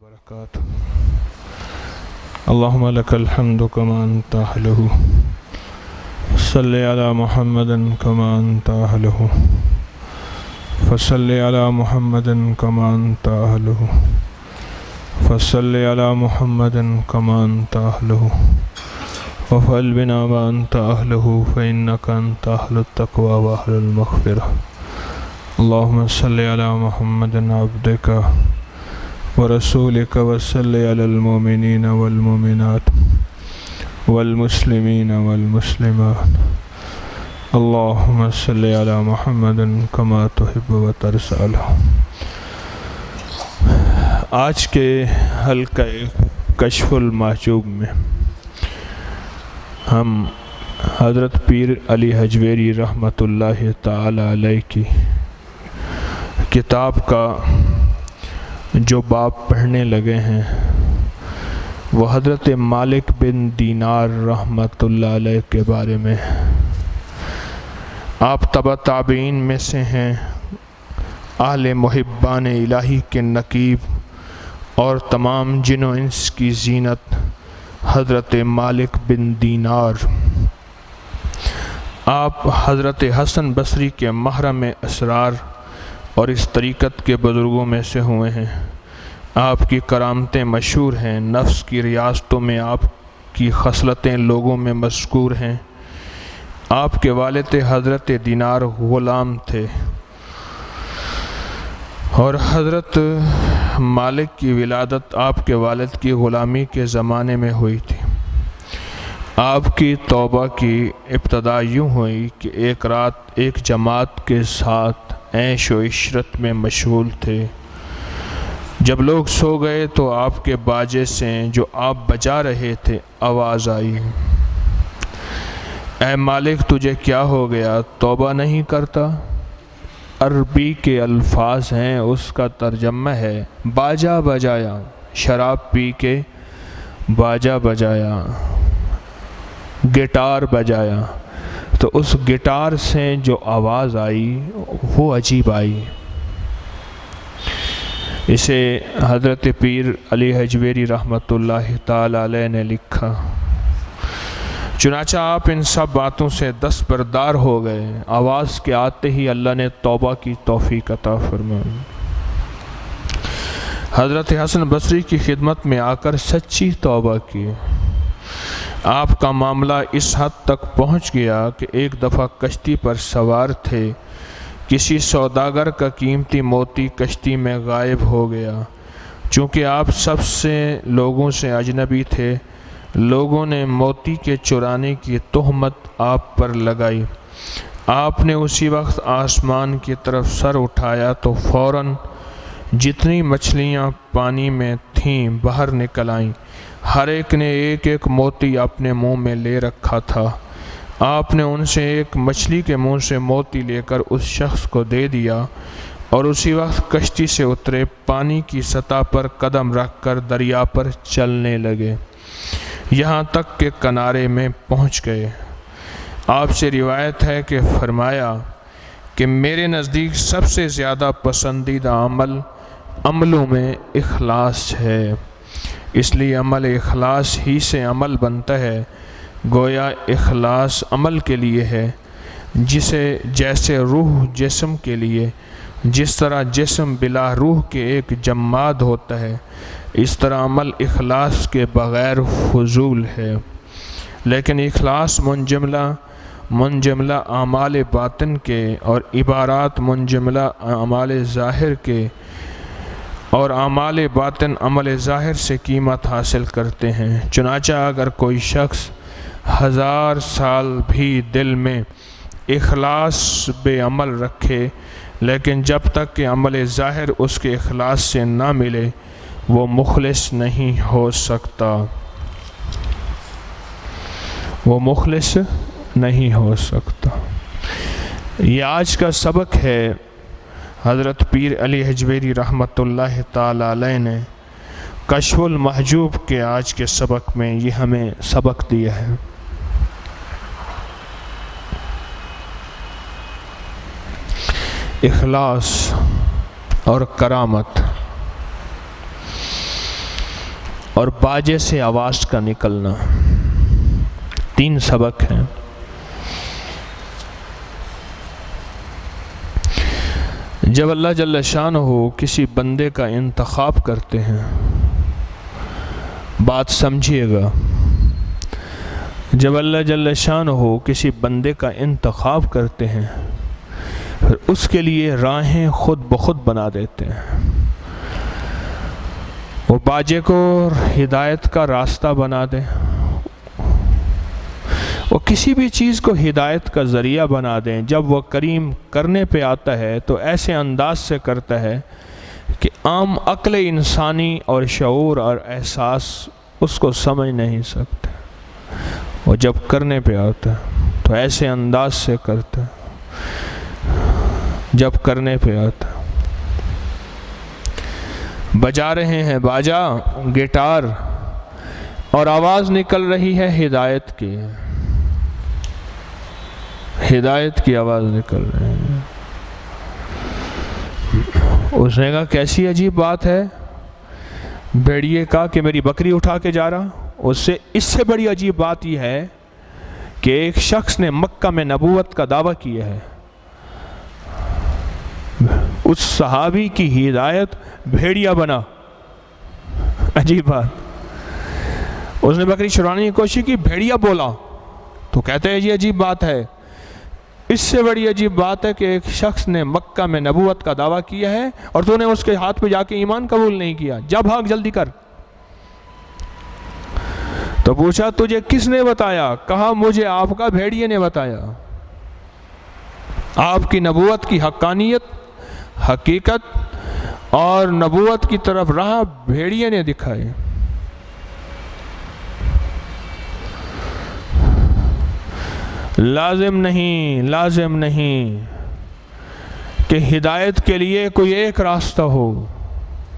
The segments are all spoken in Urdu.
وبرکاتہ اللہم لک الحمد کما انت اہلہ صلی علی محمد کما انت اہلہ فصلی علی محمد کما انت اہلہ فصلی علی محمد کما انت اہلہ وفعل بنا ما انت اہلہ فانک انت اہل التقوی واہل المغفرہ اللہم صلی علی محمد عبدک ورسولک وصلی علی المؤمنین والمؤمنات والمسلمین والمسلمات اللہم صلی علی محمد کما تحب و ترضی. آج کے حلقہ کشف المحجوب میں ہم حضرت پیر علی حجویری رحمۃ اللہ تعالی علیہ کی کتاب کا جو باب پڑھنے لگے ہیں وہ حضرت مالک بن دینار رحمۃ اللہ علیہ کے بارے میں. آپ تبع تابعین میں سے ہیں، اہل محبان الہی کے نقیب اور تمام جن و انس کی زینت حضرت مالک بن دینار. آپ حضرت حسن بصری کے محرم اسرار اور اس طریقت کے بزرگوں میں سے ہوئے ہیں. آپ کی کرامتیں مشہور ہیں، نفس کی ریاستوں میں آپ کی خصلتیں لوگوں میں مذکور ہیں. آپ کے والد حضرت دینار غلام تھے اور حضرت مالک کی ولادت آپ کے والد کی غلامی کے زمانے میں ہوئی تھی. آپ کی توبہ کی ابتدا یوں ہوئی کہ ایک رات ایک جماعت کے ساتھ عیش و عشرت میں مشغول تھے. جب لوگ سو گئے تو آپ کے باجے سے جو آپ بجا رہے تھے آواز آئی، اے مالک تجھے کیا ہو گیا، توبہ نہیں کرتا؟ عربی کے الفاظ ہیں، اس کا ترجمہ ہے باجا بجایا، شراب پی کے باجا بجایا، گٹار بجایا. تو اس گٹار سے جو آواز آئی وہ عجیب آئی. اسے حضرت پیر علی حجویری رحمۃ اللہ تعالی علیہ نے لکھا. چنانچہ آپ ان سب باتوں سے دستبردار ہو گئے. آواز کے آتے ہی اللہ نے توبہ کی توفیق عطا فرمائی. حضرت حسن بصری کی خدمت میں آ کر سچی توبہ کی. آپ کا معاملہ اس حد تک پہنچ گیا کہ ایک دفعہ کشتی پر سوار تھے، کسی سوداگر کا قیمتی موتی کشتی میں غائب ہو گیا. چونکہ آپ سب سے لوگوں سے اجنبی تھے، لوگوں نے موتی کے چرانے کی تہمت آپ پر لگائی. آپ نے اسی وقت آسمان کی طرف سر اٹھایا تو فوراً جتنی مچھلیاں پانی میں تھیں باہر نکل آئیں. ہر ایک نے ایک ایک موتی اپنے منہ میں لے رکھا تھا. آپ نے ان سے ایک مچھلی کے منہ سے موتی لے کر اس شخص کو دے دیا اور اسی وقت کشتی سے اترے، پانی کی سطح پر قدم رکھ کر دریا پر چلنے لگے، یہاں تک کہ کنارے میں پہنچ گئے. آپ سے روایت ہے کہ فرمایا کہ میرے نزدیک سب سے زیادہ پسندیدہ عملوں میں اخلاص ہے، اس لیے عمل اخلاص ہی سے عمل بنتا ہے. گویا اخلاص عمل کے لیے ہے، جیسے روح جسم کے لیے، جس طرح جسم بلا روح کے ایک جماد ہوتا ہے، اس طرح عمل اخلاص کے بغیر فضول ہے. لیکن اخلاص منجملہ اعمال باطن کے اور عبارات منجملہ اعمال ظاہر کے، اور اعمال باطن عمل ظاہر سے قیمت حاصل کرتے ہیں. چنانچہ اگر کوئی شخص 1000 سال بھی دل میں اخلاص بے عمل رکھے، لیکن جب تک کہ عمل ظاہر اس کے اخلاص سے نہ ملے وہ مخلص نہیں ہو سکتا. یہ آج کا سبق ہے. حضرت پیر علی حجویری رحمۃ اللہ تعالی علیہ نے کشف المحجوب کے آج کے سبق میں یہ ہمیں سبق دیا ہے. اخلاص اور کرامت. اور باجے سے آواز کا نکلنا، 3 سبق ہیں۔ جب اللہ جل شانہ کسی بندے کا انتخاب کرتے ہیں، بات سمجھیے گا، جب اللہ جل شانہ کسی بندے کا انتخاب کرتے ہیں پھر اس کے لیے راہیں خود بخود بنا دیتے ہیں۔ وہ باجے کو ہدایت کا راستہ بنا دیں، وہ کسی بھی چیز کو ہدایت کا ذریعہ بنا دیں۔ جب وہ کریم کرنے پہ آتا ہے تو ایسے انداز سے کرتا ہے کہ عام عقل انسانی اور شعور اور احساس اس کو سمجھ نہیں سکتے۔ وہ جب کرنے پہ آتا ہے تو ایسے انداز سے کرتا ہے جب کرنے پہ آتا ہے۔ بجا رہے ہیں باجا، گٹار، اور آواز نکل رہی ہے ہدایت کی، ہدایت کی آواز نکل رہی ہے۔ اس نے کہا کیسی عجیب بات ہے، بھیڑیے کہا کہ میری بکری اٹھا کے جا رہا۔ اس سے بڑی عجیب بات یہ ہے کہ ایک شخص نے مکہ میں نبوت کا دعویٰ کیا ہے، اس صحابی کی ہدایت بھیڑیا بنا۔ عجیب بات، اس نے بکری چھڑانے کی کوشش کی، بھیڑیا بولا، تو کہتے ہیں یہ عجیب بات ہے۔ اس سے بڑی عجیب بات ہے کہ ایک شخص نے مکہ میں نبوت کا دعویٰ کیا ہے اور تو نے اس کے ہاتھ پہ جا کے ایمان قبول نہیں کیا، جا بھاگ جلدی کر۔ تو پوچھا تجھے کس نے بتایا؟ کہا مجھے آپ کا بھیڑیے نے بتایا۔ آپ کی نبوت کی حقانیت، حقیقت اور نبوت کی طرف راہ بھیڑیے نے دکھائی۔ لازم نہیں کہ ہدایت کے لیے کوئی ایک راستہ ہو،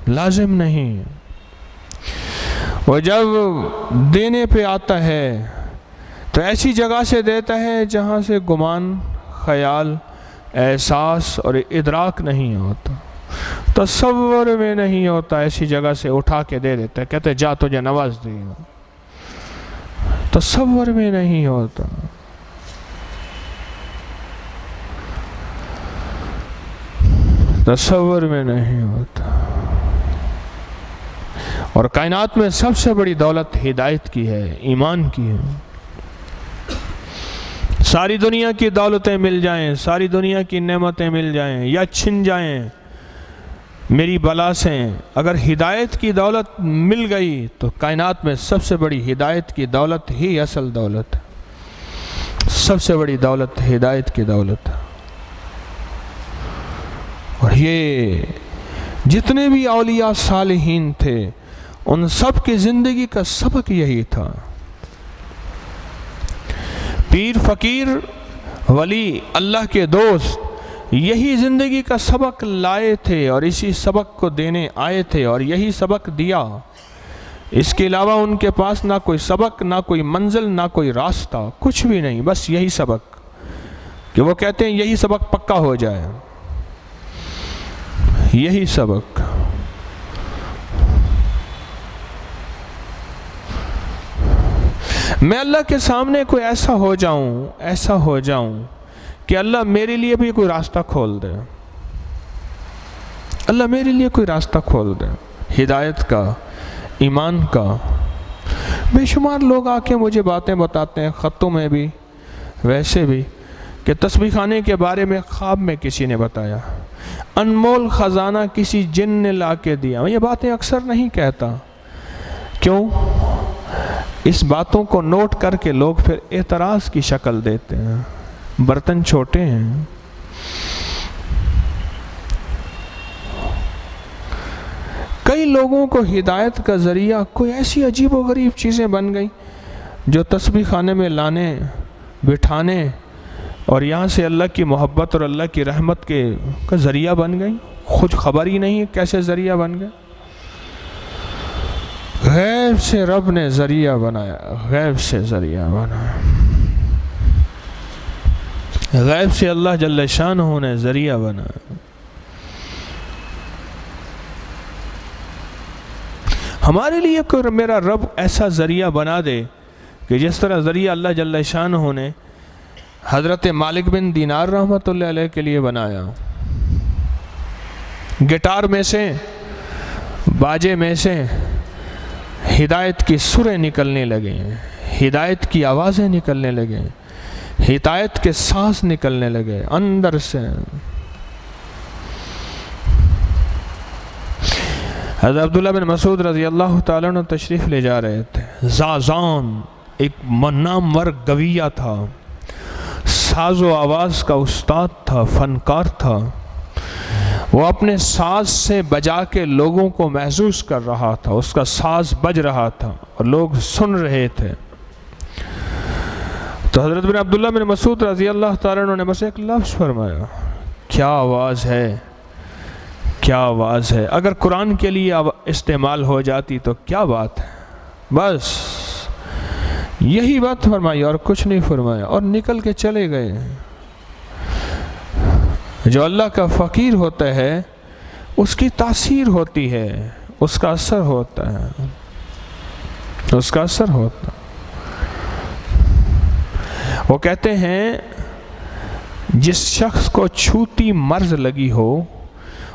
لازم نہیں۔ وہ جب دینے پہ آتا ہے تو ایسی جگہ سے دیتا ہے جہاں سے گمان، خیال، احساس اور ادراک نہیں ہوتا، تصور میں نہیں ہوتا، ایسی جگہ سے اٹھا کے دے دیتا ہے، کہتے جا تجھے نواز دے گا، تصور میں نہیں ہوتا۔ تصور میں نہیں ہوتا۔ اور کائنات میں سب سے بڑی دولت ہدایت کی ہے، ایمان کی ہے۔ ساری دنیا کی دولتیں مل جائیں، ساری دنیا کی نعمتیں مل جائیں یا چھن جائیں میری بلا سے، اگر ہدایت کی دولت مل گئی تو کائنات میں سب سے بڑی ہدایت کی دولت ہی اصل دولت ہے۔ سب سے بڑی دولت ہدایت کی دولت ہے۔ اور یہ جتنے بھی اولیاء صالحین تھے ان سب کی زندگی کا سبق یہی تھا۔ پیر، فقیر، ولی، اللہ کے دوست یہی زندگی کا سبق لائے تھے اور اسی سبق کو دینے آئے تھے اور یہی سبق دیا۔ اس کے علاوہ ان کے پاس نہ کوئی سبق، نہ کوئی منزل، نہ کوئی راستہ، کچھ بھی نہیں، بس یہی سبق کہ وہ کہتے ہیں یہی سبق پکا ہو جائے، یہی سبق۔ میں اللہ کے سامنے کوئی ایسا ہو جاؤں کہ اللہ میرے لیے بھی کوئی راستہ کھول دے، اللہ میرے لیے کوئی راستہ کھول دے، ہدایت کا، ایمان کا۔ بے شمار لوگ آ کے مجھے باتیں بتاتے ہیں، خطوں میں بھی ویسے بھی، کہ تسبیح خانے کے بارے میں خواب میں کسی نے بتایا، انمول خزانہ کسی جن نے لا کے دیا۔ میں یہ باتیں اکثر نہیں کہتا، کیوں؟ اس باتوں کو نوٹ کر کے لوگ پھر اعتراض کی شکل دیتے ہیں، برتن چھوٹے ہیں۔ کئی لوگوں کو ہدایت کا ذریعہ کوئی ایسی عجیب و غریب چیزیں بن گئی جو تسبیح خانے میں لانے، بٹھانے اور یہاں سے اللہ کی محبت اور اللہ کی رحمت کا ذریعہ بن گئی، خود خبر ہی نہیں کیسے ذریعہ بن گئے۔ غیب سے رب نے ذریعہ بنایا، غیب سے ذریعہ بنایا، غیب سے اللہ جل شانہ نے ذریعہ بنایا۔ ہمارے لیے کوئی میرا رب ایسا ذریعہ بنا دے کہ جس طرح ذریعہ اللہ جل شانہ نے حضرت مالک بن دینار رحمۃ اللہ علیہ کے لیے بنایا. گٹار میں سے، باجے میں سے ہدایت کی سریں نکلنے لگے، ہدایت کی آوازیں نکلنے لگے، ہدایت کے سانس نکلنے لگے اندر سے. حضرت عبداللہ بن مسعود رضی اللہ تعالیٰ عنہ تشریف لے جا رہے تھے. زازان ایک نامور گویہ تھا، ساز و آواز کا استاد تھا، فنکار تھا. وہ اپنے ساز سے بجا کے لوگوں کو محسوس کر رہا تھا، اس کا ساز بج رہا تھا اور لوگ سن رہے تھے. تو حضرت بن عبداللہ بن مسعود رضی اللہ تعالیٰ عنہ نے بس ایک لفظ فرمایا، کیا آواز ہے، کیا آواز ہے. اگر قرآن کے لیے استعمال ہو جاتی تو کیا بات ہے. بس یہی بات فرمائی اور کچھ نہیں فرمایا اور نکل کے چلے گئے. جو اللہ کا فقیر ہوتا ہے اس کی تاثیر ہوتی ہے، اس کا اثر ہوتا ہے، اس کا اثر ہوتا ہے. وہ کہتے ہیں جس شخص کو چھوٹی مرض لگی ہو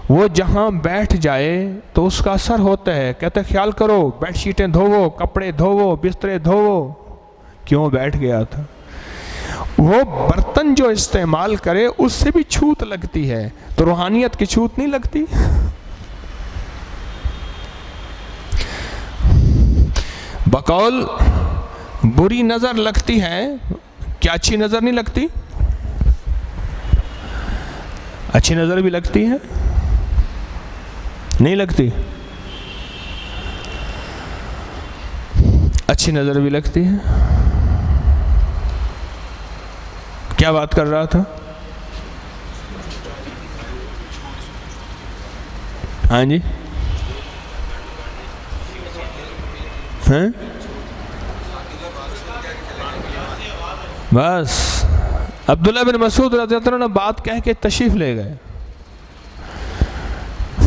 وہ جہاں بیٹھ جائے تو اس کا اثر ہوتا ہے. کہتے ہیں خیال کرو، بیڈ شیٹیں دھوو، کپڑے دھوو، بسترے دھوو. کیوں بیٹھ گیا تھا؟ وہ برتن جو استعمال کرے اس سے بھی چھوت لگتی ہے، تو روحانیت کی چھوت نہیں لگتی؟ بقول بری نظر لگتی ہے، کیا اچھی نظر نہیں لگتی؟ اچھی نظر بھی لگتی ہے، نہیں لگتی؟ اچھی نظر بھی لگتی ہے. کیا بات کر رہا تھا؟ ہاں جی، ہیں؟ بس عبداللہ بن مسعود رضی اللہ عنہ بات کہہ کے تشریف لے گئے.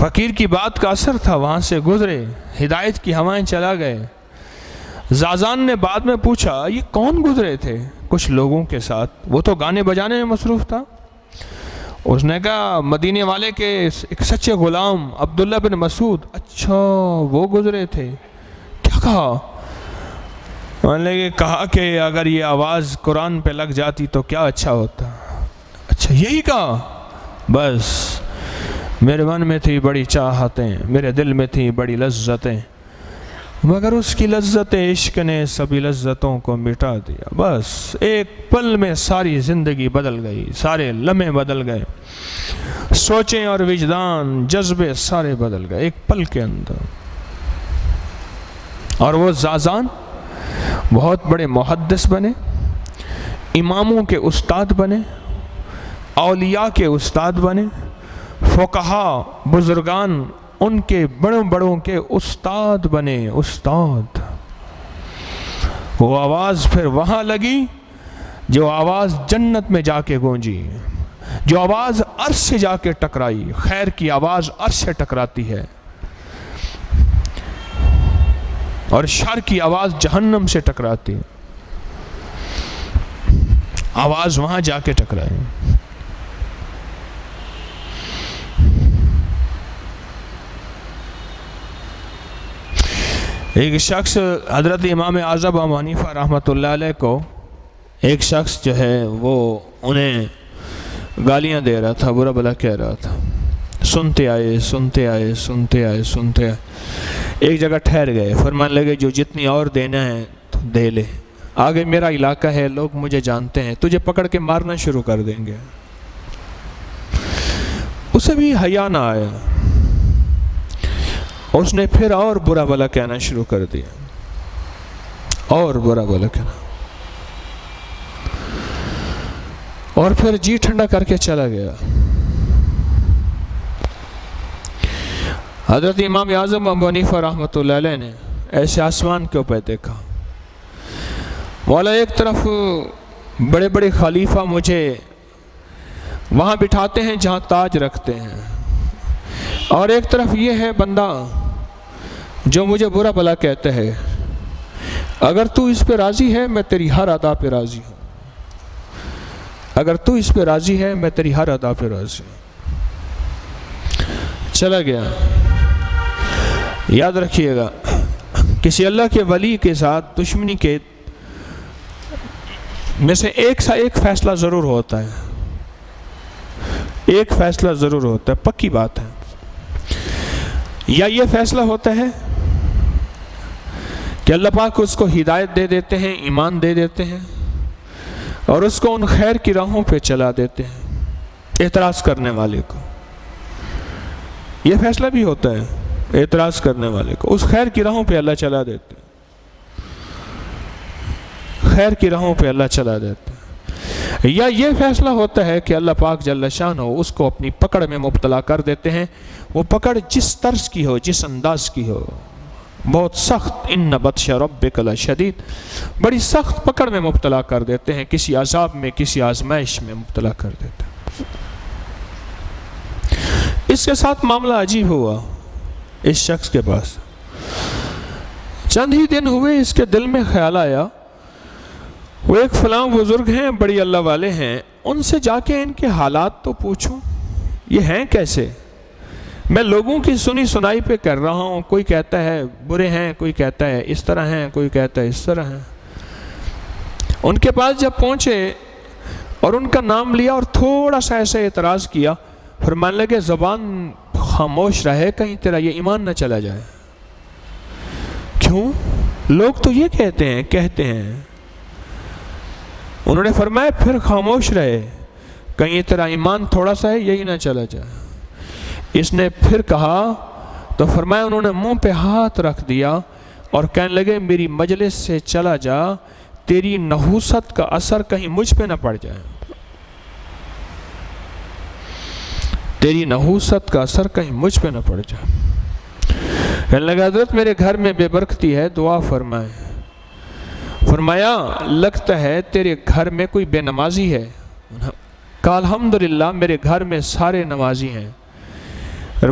فقیر کی بات کا اثر تھا، وہاں سے گزرے، ہدایت کی ہوائیں چلا گئے. زازان نے بعد میں پوچھا یہ کون گزرے تھے کچھ لوگوں کے ساتھ؟ وہ تو گانے بجانے میں مصروف تھا. اس نے کہا مدینے والے کے ایک سچے غلام عبداللہ بن مسعود. اچھا وہ گزرے تھے، کیا کہا؟ انہوں نے کہا کہ اگر یہ آواز قرآن پہ لگ جاتی تو کیا اچھا ہوتا. اچھا یہی کہا؟ بس میرے من میں تھی بڑی چاہتیں، میرے دل میں تھی بڑی لذتیں، مگر اس کی لذت عشق نے سبھی لذتوں کو مٹا دیا. بس ایک پل میں ساری زندگی بدل گئی، سارے لمحے بدل گئے، سوچیں اور وجدان جذبے سارے بدل گئے ایک پل کے اندر. اور وہ زازان بہت بڑے محدث بنے، اماموں کے استاد بنے، اولیاء کے استاد بنے، فقہا بزرگان ان کے بڑوں بڑوں کے استاد بنے. استاد وہ آواز پھر وہاں لگی جو آواز جنت میں جا کے گونجی، جو آواز عرش سے جا کے ٹکرائی. خیر کی آواز عرش سے ٹکراتی ہے اور شر کی آواز جہنم سے ٹکراتی ہے. آواز وہاں جا کے ٹکرائی. ایک شخص حضرت امام اعظم ابو حنیفہ رحمۃ اللہ علیہ کو ایک شخص جو ہے وہ انہیں گالیاں دے رہا تھا، برا بلا کہہ رہا تھا. سنتے آئے سنتے آئے سنتے آئے سنتے آئے، ایک جگہ ٹھہر گئے. فرمانے لگے جو جتنی اور دینا ہے تو دے لے، آگے میرا علاقہ ہے، لوگ مجھے جانتے ہیں، تجھے پکڑ کے مارنا شروع کر دیں گے. اسے بھی حیا نہ آیا، اس نے پھر اور برا بلا کہنا شروع کر دیا، اور برا بلا کہنا، اور پھر جی ٹھنڈا کر کے چلا گیا. حضرت امام اعظم ابو حنیفہ رحمۃ اللہ علیہ نے ایسے آسمان کے اوپر دیکھا، مولا ایک طرف بڑے بڑے خلیفہ مجھے وہاں بٹھاتے ہیں جہاں تاج رکھتے ہیں، اور ایک طرف یہ ہے بندہ جو مجھے برا بھلا کہتا ہے، اگر تو اس پہ راضی ہے میں تیری ہر ادا پہ راضی ہوں، اگر تو اس پہ راضی ہے میں تیری ہر ادا پہ راضی ہوں۔ چلا گیا۔ یاد رکھیے گا، کسی اللہ کے ولی کے ساتھ دشمنی کے میں سے ایک فیصلہ ضرور ہوتا ہے، ایک فیصلہ ضرور ہوتا ہے، پکی بات ہے۔ یا یہ فیصلہ ہوتا ہے کہ اللہ پاک اس کو ہدایت دے دیتے ہیں، ایمان دے دیتے ہیں، اور اس کو ان خیر کی راہوں پہ چلا دیتے ہیں، اعتراض کرنے والے کو۔ یہ فیصلہ بھی ہوتا ہے، اعتراض کرنے والے کو اس خیر کی راہوں پہ اللہ چلا دیتے ہیں، خیر کی راہوں پہ اللہ چلا دیتے ہیں۔ یا یہ فیصلہ ہوتا ہے کہ اللہ پاک جل شانہ اس کو اپنی پکڑ میں مبتلا کر دیتے ہیں، وہ پکڑ جس طرز کی ہو، جس انداز کی ہو، بہت سخت، ان بطش ربک لشدید، بڑی سخت پکڑ میں مبتلا کر دیتے ہیں، کسی عذاب میں، کسی آزمائش میں مبتلا کر دیتے ہیں۔ اس کے ساتھ معاملہ عجیب ہوا اس شخص کے پاس۔ چند ہی دن ہوئے، اس کے دل میں خیال آیا، وہ ایک فلاں بزرگ ہیں، بڑی اللہ والے ہیں، ان سے جا کے ان کے حالات تو پوچھوں، یہ ہیں کیسے؟ میں لوگوں کی سنی سنائی پہ کر رہا ہوں، کوئی کہتا ہے برے ہیں، کوئی کہتا ہے اس طرح ہیں، کوئی کہتا ہے اس طرح ہیں۔ ان کے پاس جب پہنچے اور ان کا نام لیا اور تھوڑا سا ایسے اعتراض کیا، فرمانے لگے زبان خاموش رہے، کہیں تیرا یہ ایمان نہ چلا جائے۔ کیوں؟ لوگ تو یہ کہتے ہیں۔ انہوں نے فرمایا پھر خاموش رہے، کہیں تیرا ایمان تھوڑا سا ہے یہی نہ چلا جائے۔ اس نے پھر کہا تو فرمایا انہوں نے منہ پہ ہاتھ رکھ دیا اور کہنے لگے میری مجلس سے چلا جا، تیری نحوست کا اثر کہیں مجھ پہ نہ پڑ جائے، تیری نحوست کا اثر کہیں مجھ پہ نہ پڑ جائے۔ کہنے لگا حضرت میرے گھر میں بے برکتی ہے، دعا فرمائے۔ فرمایا لگتا ہے تیرے گھر میں کوئی بے نمازی ہے۔ کہا الحمدللہ میرے گھر میں سارے نمازی ہیں۔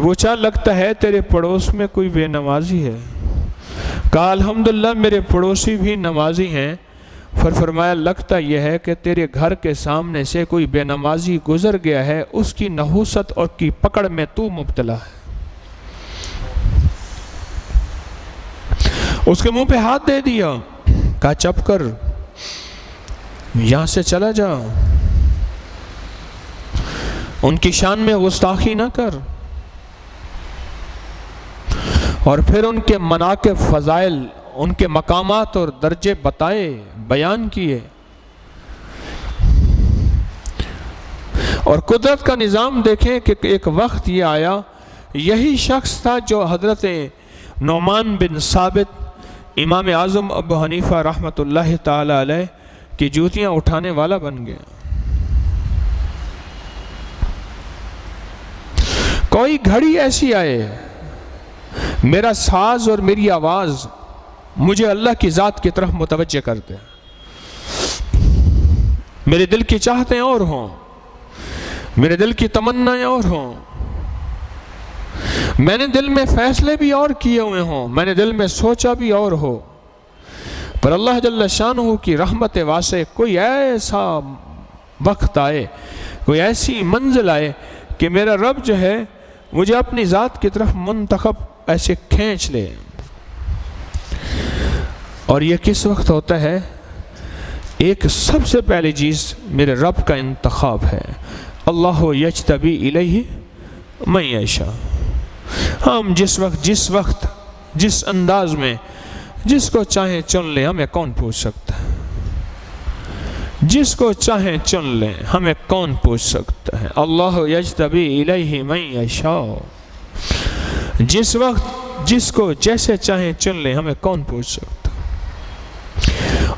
پوچھا لگتا ہے تیرے پڑوس میں کوئی بے نمازی ہے؟ کہا الحمدللہ میرے پڑوسی بھی نمازی ہیں۔ فرمایا لگتا یہ ہے کہ تیرے گھر کے سامنے سے کوئی بے نمازی گزر گیا ہے، اس کی نحوست اور کی پکڑ میں تو مبتلا ہے۔ اس کے منہ پہ ہاتھ دے دیا، کہا چپ کر، یہاں سے چلا جا، ان کی شان میں گستاخی نہ کر۔ اور پھر ان کے مناقب، فضائل، ان کے مقامات اور درجے بتائے، بیان کیے۔ اور قدرت کا نظام دیکھیں کہ ایک وقت یہ آیا، یہی شخص تھا جو حضرت نعمان بن ثابت امام اعظم ابو حنیفہ رحمۃ اللہ تعالی علیہ کی جوتیاں اٹھانے والا بن گیا۔ کوئی گھڑی ایسی آئے، میرا ساز اور میری آواز مجھے اللہ کی ذات کی طرف متوجہ کر دے، میرے دل کی چاہتیں اور ہوں، میرے دل کی تمنائیں اور ہوں، میں نے دل میں فیصلے بھی اور کیے ہوئے ہوں، میں نے دل میں سوچا بھی اور ہو، پر اللہ جل شانہ کی رحمت واسع کوئی ایسا وقت آئے، کوئی ایسی منزل آئے کہ میرا رب جو ہے مجھے اپنی ذات کی طرف منتخب ایسے کھینچ لے۔ اور یہ کس وقت ہوتا ہے؟ ایک سب سے پہلی چیز میرے رب کا انتخاب ہے، اللہ یجتبی الیہ من یشاء۔ ہم جس وقت جس انداز میں جس کو چاہیں چن لیں، ہمیں کون پوچھ سکتا ہے؟ جس کو چاہیں چن لیں، ہمیں کون پوچھ سکتا ہے؟ اللہ یجتبی الیہ من یشاء، جس وقت جس کو جیسے چاہیں چن لیں، ہمیں کون پوچھ سکتا ہے؟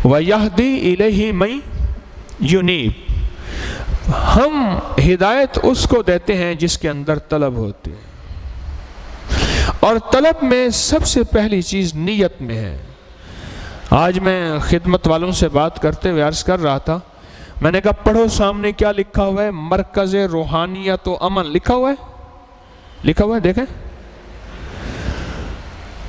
وَيَهْدِي إِلَيْهِ مَن يُنِيبُ، ہم ہدایت اس کو دیتے ہیں جس کے اندر طلب ہوتی ہے، اور طلب میں سب سے پہلی چیز نیت میں ہے۔ آج میں خدمت والوں سے بات کرتے ہوئے عرض کر رہا تھا، میں نے کہا پڑھو سامنے کیا لکھا ہوا ہے، مرکز روحانیت و امن لکھا ہوا ہے، دیکھیں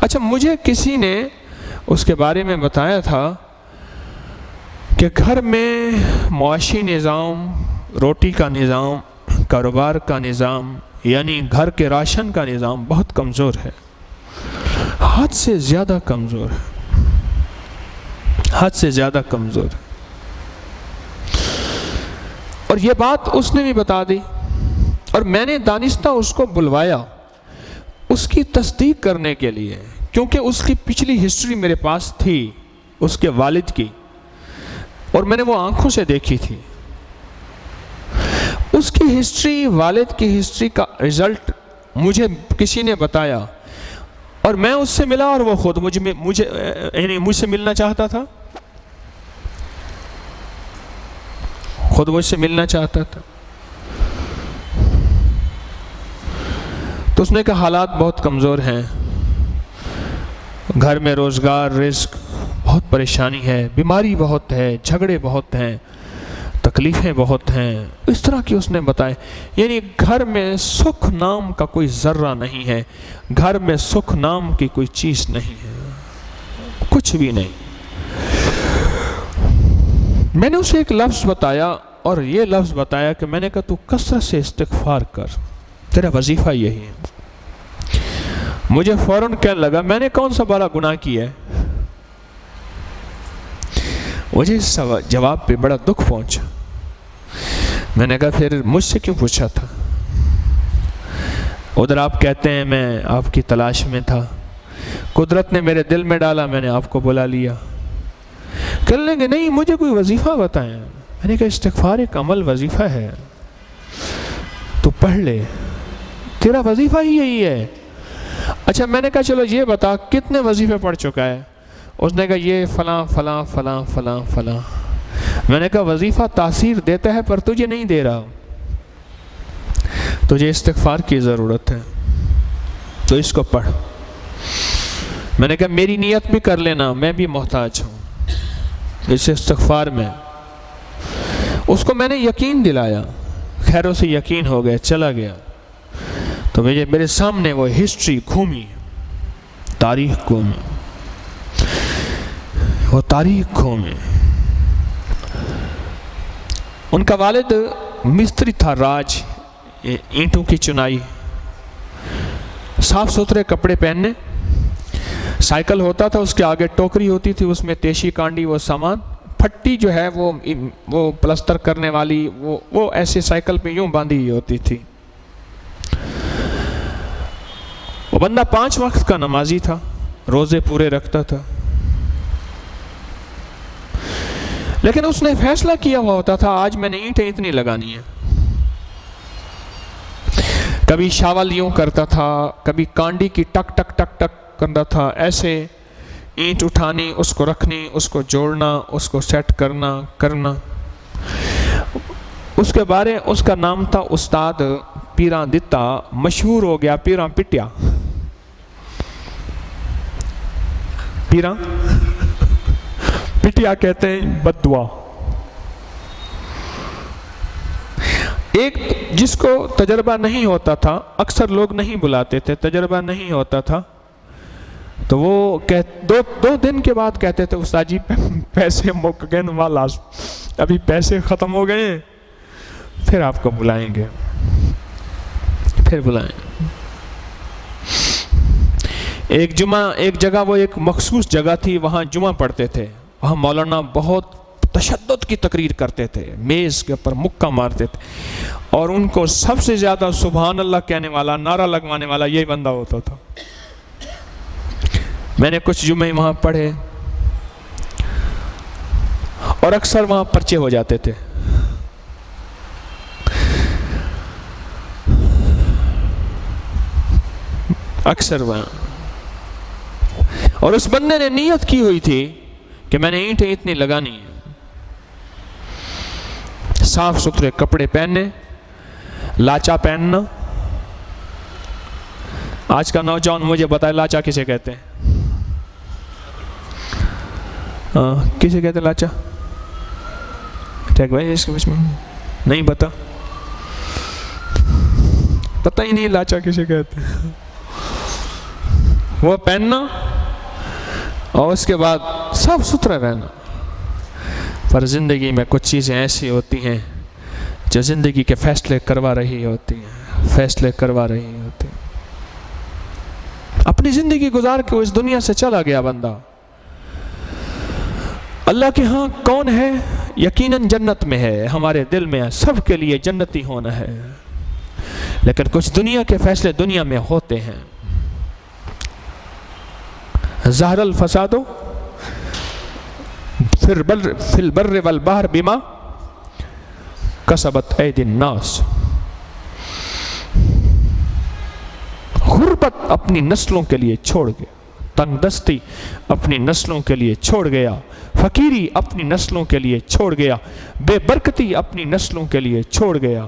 اچھا مجھے کسی نے اس کے بارے میں بتایا تھا کہ گھر میں معاشی نظام، روٹی کا نظام، کاروبار کا نظام، یعنی گھر کے راشن کا نظام بہت کمزور ہے، حد سے زیادہ کمزور ہے، حد سے زیادہ کمزور ہے۔ اور یہ بات اس نے بھی بتا دی، اور میں نے دانستہ اس کو بلوایا اس کی تصدیق کرنے کے لیے، کیونکہ اس کی پچھلی ہسٹری میرے پاس تھی اس کے والد کی، اور میں نے وہ آنکھوں سے دیکھی تھی۔ اس کی ہسٹری، والد کی ہسٹری کا رزلٹ مجھے کسی نے بتایا، اور میں اس سے ملا، اور وہ خود مجھ سے ملنا چاہتا تھا، خود مجھ سے ملنا چاہتا تھا۔ تو اس نے کہا حالات بہت کمزور ہیں، گھر میں روزگار، رزق، بہت پریشانی ہے، بیماری بہت ہے، جھگڑے بہت ہیں، تکلیفیں بہت ہیں، اس طرح کی اس نے بتائے۔ یعنی گھر میں سکھ نام کا کوئی ذرہ نہیں ہے، گھر میں سکھ نام کی کوئی چیز نہیں ہے، کچھ بھی نہیں۔ میں نے اسے ایک لفظ بتایا، اور یہ لفظ بتایا کہ میں نے کہا تو کثرت سے استغفار کر، تیرا وظیفہ یہی ہے۔ مجھے فوراً کہنے لگا میں نے کون سا بڑا گناہ کیا ہے؟ مجھے اس جواب پہ بڑا دکھ پہنچا۔ میں نے کہا پھر مجھ سے کیوں پوچھا تھا؟ ادھر آپ کہتے ہیں میں آپ کی تلاش میں تھا، قدرت نے میرے دل میں ڈالا، میں نے آپ کو بلا لیا۔ کہنے لگے نہیں مجھے کوئی وظیفہ بتائیں۔ میں نے کہا استغفار ایک عمل وظیفہ ہے، تو پڑھ لے، تیرا وظیفہ ہی یہی ہے۔ اچھا میں نے کہا چلو یہ بتا کتنے وظیفے پڑھ چکا ہے؟ اس نے کہا یہ فلاں فلاں فلاں فلاں فلاں۔ میں نے کہا وظیفہ تاثیر دیتا ہے پر تجھے نہیں دے رہا، تجھے استغفار کی ضرورت ہے، تو اس کو پڑھ۔ میں نے کہا میری نیت بھی کر لینا، میں بھی محتاج ہوں اس استغفار میں۔ اس کو میں نے یقین دلایا، خیر اسے یقین ہو گیا، چلا گیا۔ تو میرے سامنے وہ ہسٹری گھومی، تاریخ گھومی، وہ تاریخ گھومی۔ ان کا والد مستری تھا، راج، اینٹوں کی چنائی، صاف ستھرے کپڑے پہننے، سائیکل ہوتا تھا، اس کے آگے ٹوکری ہوتی تھی، اس میں تیشی کانڈی وہ سامان، پھٹی جو ہے وہ پلستر کرنے والی، وہ ایسے سائیکل پہ یوں باندھی ہوئی ہوتی تھی۔ وہ بندہ 5 وقت کا نمازی تھا، روزے پورے رکھتا تھا، لیکن اس نے فیصلہ کیا ہوا ہوتا تھا آج میں نے اینٹیں اتنی لگانی ہیں۔ کبھی شاول یوں کرتا تھا، کبھی کانڈی کی ٹک ٹک ٹک ٹک کرتا تھا، ایسے اینٹ اٹھانی، اس کو رکھنی، اس کو جوڑنا، اس کو سیٹ کرنا۔ اس کے بارے اس کا نام تھا استاد پیراں دتا، مشہور ہو گیا پیراں پٹیا۔ پیراں پٹیا کہتے ہیں بد دعا۔ ایک جس کو تجربہ نہیں ہوتا تھا، اکثر لوگ نہیں بلاتے تھے، تجربہ نہیں ہوتا تھا، تو وہ دو دن کے بعد کہتے تھے استاد جی پیسے مک گئے والا، ابھی پیسے ختم ہو گئے ہیں، پھر آپ کو بلائیں گے، پھر بلائیں گے۔ ایک جگہ وہ ایک مخصوص جگہ تھی، وہاں جمعہ پڑھتے تھے، وہاں مولانا بہت تشدد کی تقریر کرتے تھے، میز کے اوپر مکہ مارتے تھے، اور ان کو سب سے زیادہ سبحان اللہ کہنے والا، نعرہ لگوانے والا یہی بندہ ہوتا تھا۔ میں نے کچھ جمعے وہاں پڑھے، اور اکثر وہاں پرچے ہو جاتے تھے۔ اکثر وہاں، اور اس بندے نے نیت کی ہوئی تھی کہ میں نے اینٹیں اتنی لگانی ہیں، صاف ستھرے کپڑے پہننے، لاچا پہننا۔ آج کا نوجوان مجھے بتائے لاچا کسے کہتے ہیں؟ کسے کہتے ہیں لاچا؟ ٹھیک بھائی اس کے میں نہیں پتا ہی نہیں لاچا کسے کہتے ہیں۔ وہ پہننا اور اس کے بعد صاف ستھرا رہنا. پر زندگی میں کچھ چیزیں ایسی ہوتی ہیں جو زندگی کے فیصلے کروا رہی ہوتی ہیں. اپنی زندگی گزار کے وہ اس دنیا سے چلا گیا بندہ. اللہ کے ہاں کون ہے؟ یقیناً جنت میں ہے، ہمارے دل میں ہے، سب کے لیے جنتی ہونا ہے. لیکن کچھ دنیا کے فیصلے دنیا میں ہوتے ہیں. ظہر الفساد فی البر والبحر بما کسبت ایدی الناس. غربت اپنی نسلوں کے لیے چھوڑ گیا، تنگ دستی اپنی نسلوں کے لیے چھوڑ گیا، فقیری اپنی نسلوں کے لیے چھوڑ گیا، بے برکتی اپنی نسلوں کے لیے چھوڑ گیا،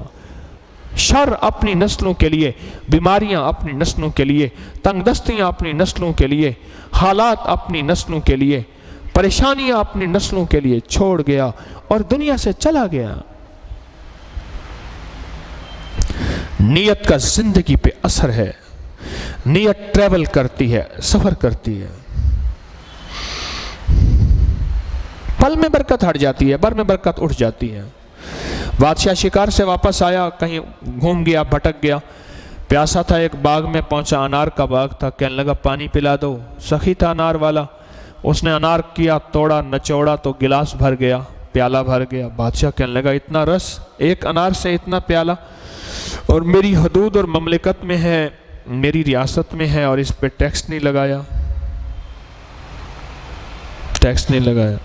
شر اپنی نسلوں کے لیے، بیماریاں اپنی نسلوں کے لیے، تنگ دستیاں اپنی نسلوں کے لیے، حالات اپنی نسلوں کے لیے، پریشانیاں اپنی نسلوں کے لیے چھوڑ گیا اور دنیا سے چلا گیا. نیت کا زندگی پہ اثر ہے. نیت ٹریول کرتی ہے، سفر کرتی ہے. پل میں برکت ہٹ جاتی ہے، بر میں برکت اٹھ جاتی ہے. بادشاہ شکار سے واپس آیا، کہیں گھوم گیا، بھٹک گیا، پیاسا تھا، ایک باغ میں پہنچا، انار کا باغ تھا، کہنے لگا پانی پلا دو. سخی تھا انار والا، اس نے انار کیا، توڑا، نچوڑا تو گلاس بھر گیا، پیالہ بھر گیا. بادشاہ کہنے لگا اتنا رس ایک انار سے اتنا پیالہ، اور میری حدود اور مملکت میں ہے، میری ریاست میں ہے، اور اس پہ ٹیکس نہیں لگایا.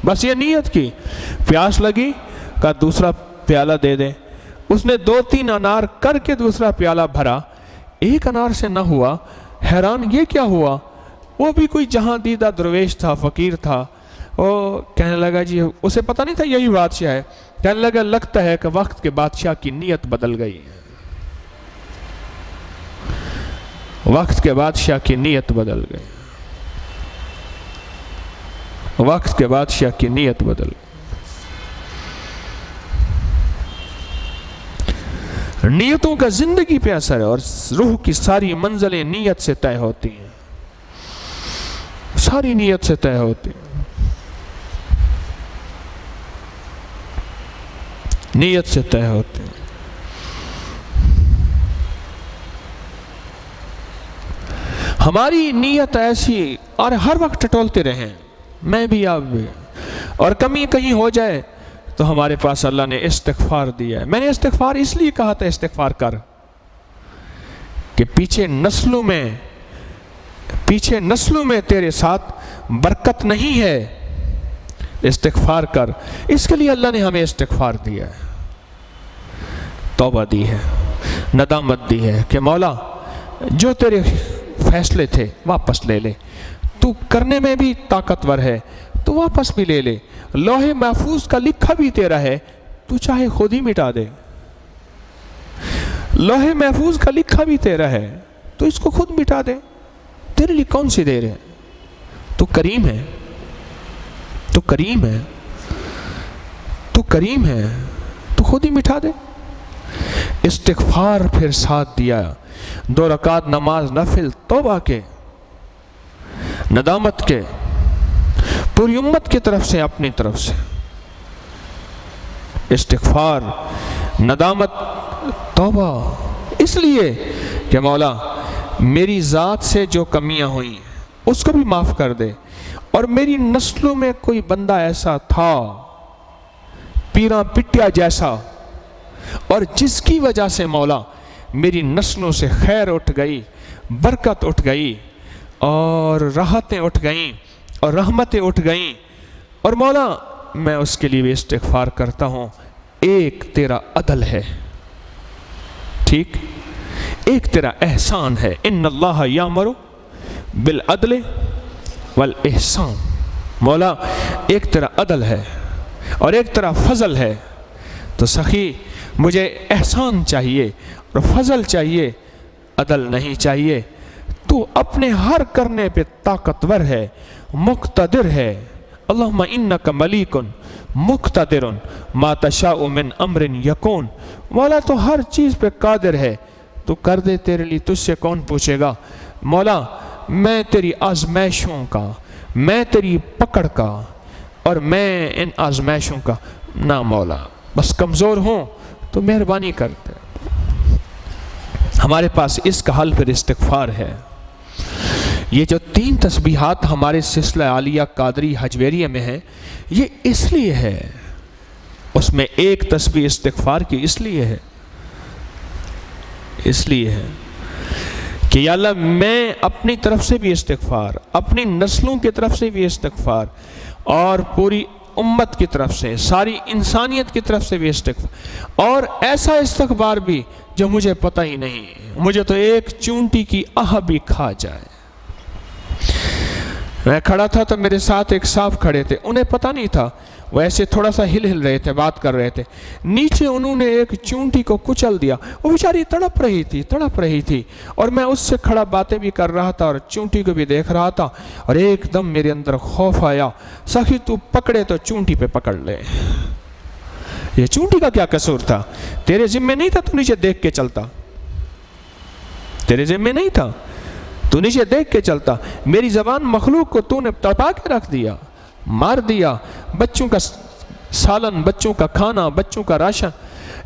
بس یہ نیت کی، پیاس لگی، کہا دوسرا پیالہ دے دیں. اس نے 2-3 انار کر کے دوسرا پیالہ بھرا، ایک انار سے نہ ہوا. حیران یہ کیا ہوا؟ وہ بھی کوئی جہاں دیدہ درویش تھا، فقیر تھا. وہ کہنے لگا جی، اسے پتہ نہیں تھا یہی بادشاہ ہے. کہنے لگا لگتا ہے کہ وقت کے بادشاہ کی نیت بدل گئی. وقت کے بادشاہ کی نیت بدل گئی. وقت کے بادشاہ کی نیت بدل گئی. نیتوں کا زندگی پہ اثر ہے، اور روح کی ساری منزلیں نیت سے طے ہوتی ہیں. ساری نیت سے طے ہوتی ہیں. نیت سے طے ہوتی ہیں. ہماری نیت ایسی، اور ہر وقت ٹٹولتے رہیں، میں بھی آپ بھی، اور کمی کہیں ہو جائے تو ہمارے پاس اللہ نے استغفار دیا ہے. میں نے استغفار اس لیے کہا تھا استغفار کر، کہ پیچھے نسلوں میں تیرے ساتھ برکت نہیں ہے. استغفار کر. اس کے لیے اللہ نے ہمیں استغفار دیا ہے، توبہ دی ہے، ندامت دی ہے کہ مولا جو تیرے فیصلے تھے واپس لے لے. تو کرنے میں بھی طاقتور ہے، تو واپس بھی لے لے. لوح محفوظ کا لکھا بھی تیرا ہے، تو چاہے خود ہی مٹا دے. لوح محفوظ کا لکھا بھی تیرا ہے، تو اس کو خود مٹا دے. تیرے لیے کون سی دیر ہے؟ تو کریم ہے، تو کریم ہے، تو کریم ہے، تو خود ہی مٹا دے. استغفار پھر ساتھ دیا. 2 رکعت نماز نفل توبہ کے، ندامت کے، پوری امت کی طرف سے، اپنی طرف سے. استغفار، ندامت، توبہ. اس لیے کہ مولا میری ذات سے جو کمیاں ہوئیں اس کو بھی معاف کر دے. اور میری نسلوں میں کوئی بندہ ایسا تھا، پیراں پٹیا جیسا، اور جس کی وجہ سے مولا میری نسلوں سے خیر اٹھ گئی، برکت اٹھ گئی، اور راحتیں اٹھ گئیں، اور رحمتیں اٹھ گئیں. اور مولا میں اس کے لیے بھی استغفار کرتا ہوں. ایک تیرا عدل ہے، ٹھیک، ایک تیرا احسان ہے. ان اللہ یامر بالعدل والاحسان. مولا ایک تیرا عدل ہے اور ایک تیرا فضل ہے. تو سخی مجھے احسان چاہیے اور فضل چاہیے، عدل نہیں چاہیے. تو اپنے ہر کرنے پہ طاقتور ہے، مقتدر ہے. اللہم انک ملیک مقتدر ما تشاء من امر یکون. مولا تو ہر چیز پہ قادر ہے، تو کر دے، تیرے لیے تجھ سے کون پوچھے گا. مولا میں تیری آزمائشوں کا، میں تیری پکڑ کا، اور میں ان آزمائشوں کا نہ مولا، بس کمزور ہوں تو مہربانی کرتے۔ ہمارے پاس اس کا حل پھر استغفار ہے۔ یہ جو 3 تسبیحات ہمارے سلسلہ عالیہ قادری حجویریہ میں ہیں، یہ اس لیے ہے، اس میں ایک تسبیح استغفار کی اس لیے ہے کہ یا اللہ میں اپنی طرف سے بھی استغفار، اپنی نسلوں کی طرف سے بھی استغفار، اور پوری امت کی طرف سے، ساری انسانیت کی طرف سے بھی استغفار، اور ایسا استغفار بھی جو مجھے پتہ ہی نہیں، مجھے تو ایک چونٹی کی آہ بھی کھا جائے۔ میں کھڑا تھا تو میرے ساتھ ایک صاحب کھڑے تھے، انہیں پتہ نہیں تھا، وہ ایسے تھوڑا سا ہل رہے تھے، بات کر رہے تھے، نیچے انہوں نے ایک چونٹی کو کچل دیا، وہ بیچاری تڑپ رہی تھی، اور میں اس سے کھڑا باتیں بھی کر رہا تھا اور چونٹی کو بھی دیکھ رہا تھا، اور ایک دم میرے اندر خوف آیا، سخی تو پکڑے تو چونٹی پہ پکڑ لے۔ یہ چونٹی کا کیا قصور تھا؟ تیرے ذمہ نہیں تھا تو نیچے دیکھ کے چلتا، تیرے ذمہ نہیں تھا تو نیچے دیکھ کے چلتا، میری زبان مخلوق کو تو نے تڑپا کے رکھ دیا، مار دیا، بچوں کا سالن، بچوں کا کھانا، بچوں کا راشن،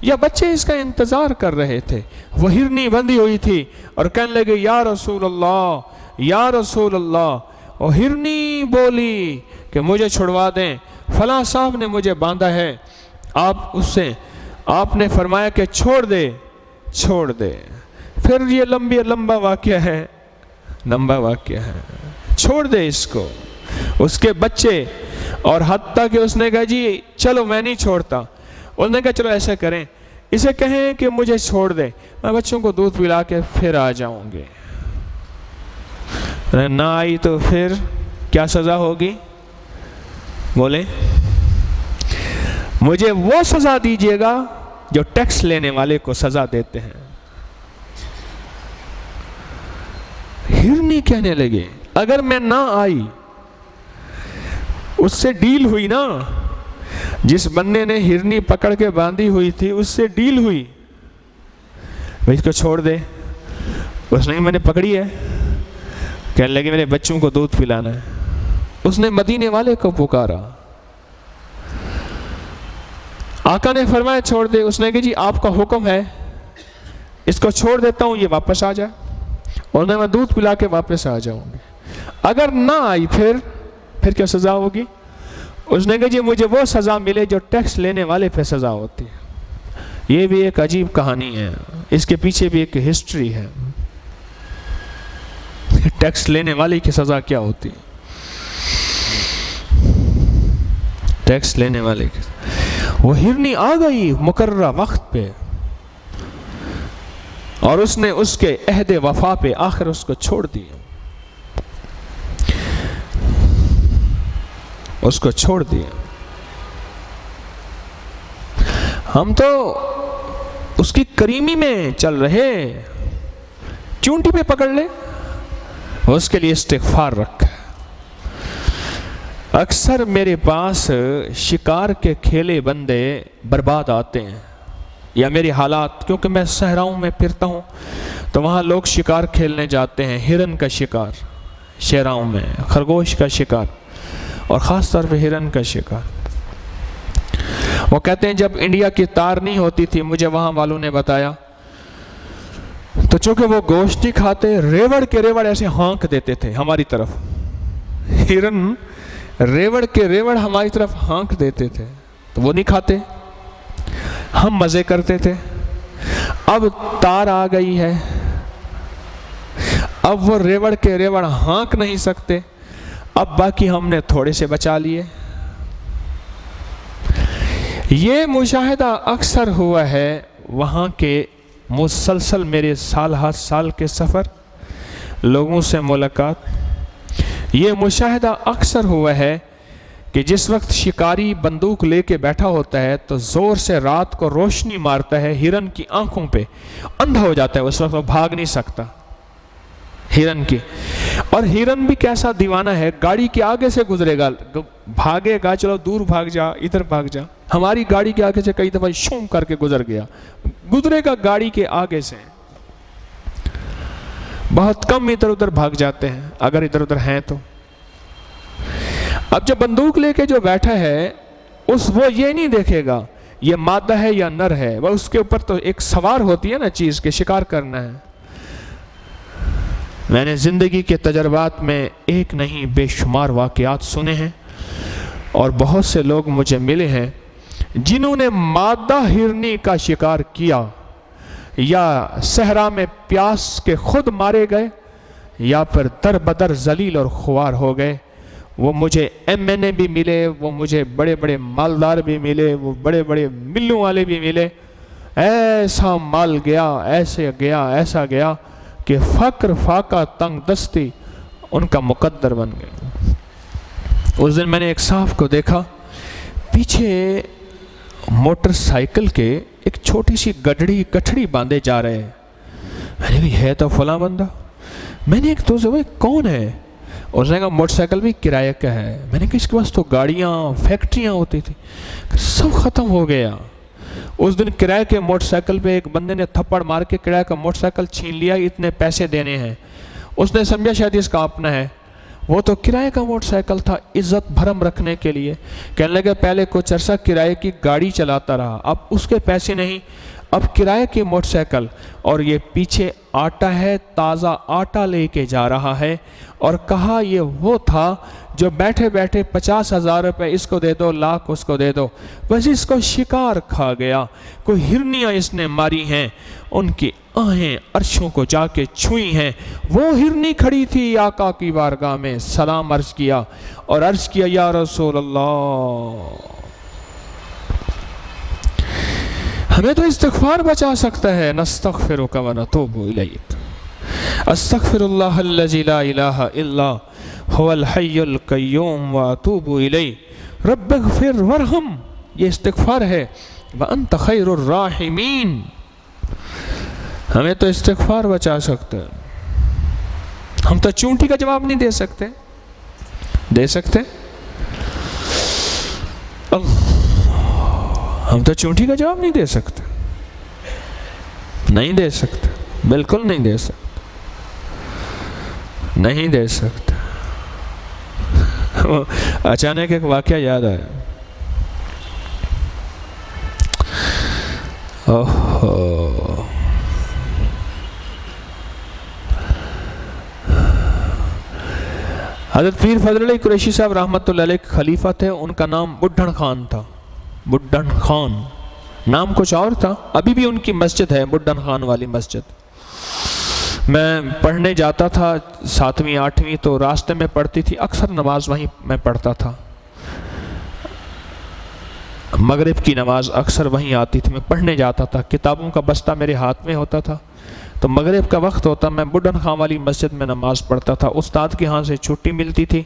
یا بچے اس کا انتظار کر رہے تھے، وہ ہرنی بندھی ہوئی تھی اور کہنے لگے یا رسول اللہ، یا رسول اللہ، اور ہرنی بولی کہ مجھے چھڑوا دیں، فلاں صاحب نے مجھے باندھا ہے، آپ نے فرمایا کہ چھوڑ دے۔ پھر یہ لمبا واقعہ ہے، چھوڑ دے اس کو، اس کے بچے، اور حتیٰ کہ اس نے کہا جی چلو میں نہیں چھوڑتا، اس نے کہا چلو ایسا کریں، اسے کہیں کہ مجھے چھوڑ دے، میں بچوں کو دودھ پلا کے پھر آ جاؤں گے۔ نہ آئی تو پھر کیا سزا ہوگی؟ بولیں، مجھے وہ سزا دیجئے گا جو ٹیکس لینے والے کو سزا دیتے ہیں۔ ہرنی کہنے لگے اگر میں نہ آئی، اس سے ڈیل ہوئی نا، جس بندے نے ہرنی پکڑ کے باندھی ہوئی تھی اس سے ڈیل ہوئی، بھئی اس کو چھوڑ دے، اس نے میں نے پکڑی ہے، کہنے لگے میرے بچوں کو دودھ پلانا ہے، اس نے مدینے والے کو پکارا، آقا نے فرمایا چھوڑ دے، اس نے کہا جی آپ کا حکم ہے، اس کو چھوڑ دیتا ہوں، یہ واپس آ جائے، اور میں دودھ پلا کے واپس آ جاؤں گی، اگر نہ آئی پھر کیا سزا ہوگی؟ اس نے کہا جی مجھے وہ سزا ملے جو ٹیکس لینے والے پہ سزا ہوتی ہے۔ یہ بھی ایک عجیب کہانی ہے، اس کے پیچھے بھی ایک ہسٹری ہے، ٹیکس لینے والے کی سزا کیا ہوتی ہے، ٹیکس لینے والے کی۔ وہ ہرنی آ گئی مقررہ وقت پہ، اور اس نے اس کے عہد وفا پہ آخر اس کو چھوڑ دیا، ہم تو اس کی کریمی میں چل رہے، چونٹی پہ پکڑ لے، اس کے لیے استغفار رکھا۔ اکثر میرے پاس شکار کے کھیلے بندے برباد آتے ہیں، یا میری حالات، کیونکہ میں صحراؤں میں پھرتا ہوں تو وہاں لوگ شکار کھیلنے جاتے ہیں، ہرن کا شکار شہراؤں میں، خرگوش کا شکار، اور خاص طور پہ ہرن کا شکار۔ وہ کہتے ہیں جب انڈیا کی تار نہیں ہوتی تھی، مجھے وہاں والوں نے بتایا، تو چونکہ وہ گوشت نہیں کھاتے، ریوڑ کے ریوڑ ایسے ہانک دیتے تھے ہماری طرف، ہرن ریوڑ کے ریوڑ ہماری طرف ہانک دیتے تھے، تو وہ نہیں کھاتے، ہم مزے کرتے تھے۔ اب تار آ گئی ہے، اب وہ ریوڑ کے ریوڑ ہانک نہیں سکتے، اب باقی ہم نے تھوڑے سے بچا لیے۔ یہ مشاہدہ اکثر ہوا ہے وہاں کے، مسلسل میرے سال ہر سال کے سفر، لوگوں سے ملاقات، یہ مشاہدہ اکثر ہوا ہے کہ جس وقت شکاری بندوق لے کے بیٹھا ہوتا ہے تو زور سے رات کو روشنی مارتا ہے ہرن کی آنکھوں پہ، اندھا ہو جاتا ہے، اس وقت وہ بھاگ نہیں سکتا ہرن کی، اور ہرن بھی کیسا دیوانہ ہے، گاڑی کے آگے سے گزرے گا، بھاگے گا، چلو دور بھاگ جا، ادھر بھاگ جا، ہماری گاڑی کے آگے سے کئی دفعہ شوم کر کے گزر گیا، گزرے گا گاڑی کے آگے سے، بہت کم ادھر ادھر بھاگ جاتے ہیں اگر ادھر ادھر ہیں تو۔ اب جب بندوق لے کے جو بیٹھا ہے وہ یہ نہیں دیکھے گا یہ مادہ ہے یا نر ہے، وہ اس کے اوپر تو ایک سوار ہوتی ہے نا چیز کے، شکار کرنا ہے۔ میں نے زندگی کے تجربات میں ایک نہیں بے شمار واقعات سنے ہیں، اور بہت سے لوگ مجھے ملے ہیں جنہوں نے مادہ ہرنی کا شکار کیا، یا صحرا میں پیاس کے خود مارے گئے، یا پھر در بدر ذلیل اور خوار ہو گئے۔ وہ مجھے MNA بھی ملے، وہ مجھے بڑے بڑے مالدار بھی ملے، وہ بڑے بڑے ملوں والے بھی ملے۔ ایسا مال گیا، ایسے گیا، ایسا گیا کہ فقر فاقہ تنگ دستی ان کا مقدر بن گیا۔ اس دن میں نے ایک صاحب کو دیکھا، پیچھے موٹر سائیکل کے ایک چھوٹی سی گٹھڑی باندھے جا رہے ہیں۔ میں نے کہا ہے تو فلاں بندہ۔ میں نے ایک دوست سے کون ہے؟ اس نے کہا موٹر سائیکل بھی کرایہ کا ہے۔ میں نے کہا اس کے پاس تو گاڑیاں فیکٹریاں ہوتی تھی، سب ختم ہو گیا۔ اس دن کرایہ کے موٹر سائیکل پہ ایک بندے نے تھپڑ مار کے کرایہ کا موٹر سائیکل چھین لیا، اتنے پیسے دینے ہیں۔ اس نے سمجھا شاید اس کا اپنا ہے، وہ تو کرایہ کا موٹر سائیکل تھا، عزت بھرم رکھنے کے لیے۔ کہنے لگا پہلے کچھ عرصہ کرایہ کی گاڑی چلاتا رہا، اب اس کے پیسے نہیں، اب کرایہ کی موٹر سائیکل، اور یہ پیچھے آٹا ہے، تازہ آٹا لے کے جا رہا ہے۔ اور کہا یہ وہ تھا جو بیٹھے بیٹھے 50,000 روپے اس کو دے دو، لاکھ اس کو دے دو، بس اس کو شکار کھا گیا۔ کوئی ہرنیاں اس نے ماری ہیں، ان کی آہیں عرشوں کو جا کے چھوئی ہیں۔ وہ ہرنی کھڑی تھی آقا کی بارگاہ میں، سلام عرض کیا اور عرض کیا یا رسول اللہ۔ ہمیں تو استغفار بچا سکتا ہے، نستغفرک و نتوب الیک۔ استغفر اللہ الذی لا الہ الا هو الحی القیوم واتوب الیہ رب اغفر ورحم، یہ استغفار ہے، وانت خیر الراحمین۔ ہمیں تو استغفار بچا سکتا ہے۔ ہم تو چونٹی کا جواب نہیں دے سکتے، دے سکتے؟ ہم تو چونٹی کا جواب نہیں دے سکتے، نہیں دے سکتے، بالکل نہیں دے سکتے، نہیں دے سکتے۔ اچانک ایک واقعہ یاد آیا۔ حضرت پیر فضل علی قریشی صاحب رحمۃ اللہ علیہ خلیفہ تھے، ان کا نام بڈھن خان تھا۔ بڈھن خان نام کچھ اور تھا، ابھی بھی ان کی مسجد ہے بڈھن خان والی مسجد۔ میں پڑھنے جاتا تھا 7ویں 8ویں، تو راستے میں پڑھتی تھی، اکثر نماز وہیں میں پڑھتا تھا، مغرب کی نماز اکثر وہیں آتی تھی، میں پڑھنے جاتا تھا، کتابوں کا بستہ میرے ہاتھ میں ہوتا تھا، تو مغرب کا وقت ہوتا میں بڈھن خان والی مسجد میں نماز پڑھتا تھا۔ استاد کے ہاں سے چھٹی ملتی تھی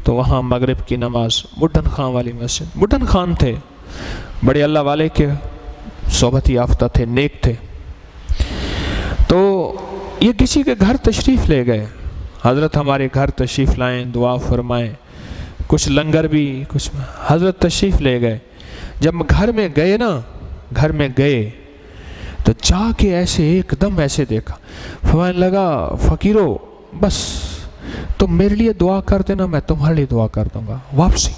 تو وہاں مغرب کی نماز بڈھن خان والی مسجد۔ بڈھن خان تھے بڑے اللہ والے کے صحبت یافتہ تھے، نیک تھے۔ تو یہ کسی کے گھر تشریف لے گئے، حضرت ہمارے گھر تشریف لائیں، دعا فرمائیں، کچھ لنگر بھی کچھ، حضرت تشریف لے گئے۔ جب گھر میں گئے نا، گھر میں گئے تو جا کے ایسے ایک دم ایسے دیکھا، فرمانے لگا فقیرو بس تم میرے لیے دعا کر دینا، میں تمہارے لیے دعا کر دوں گا، واپسی۔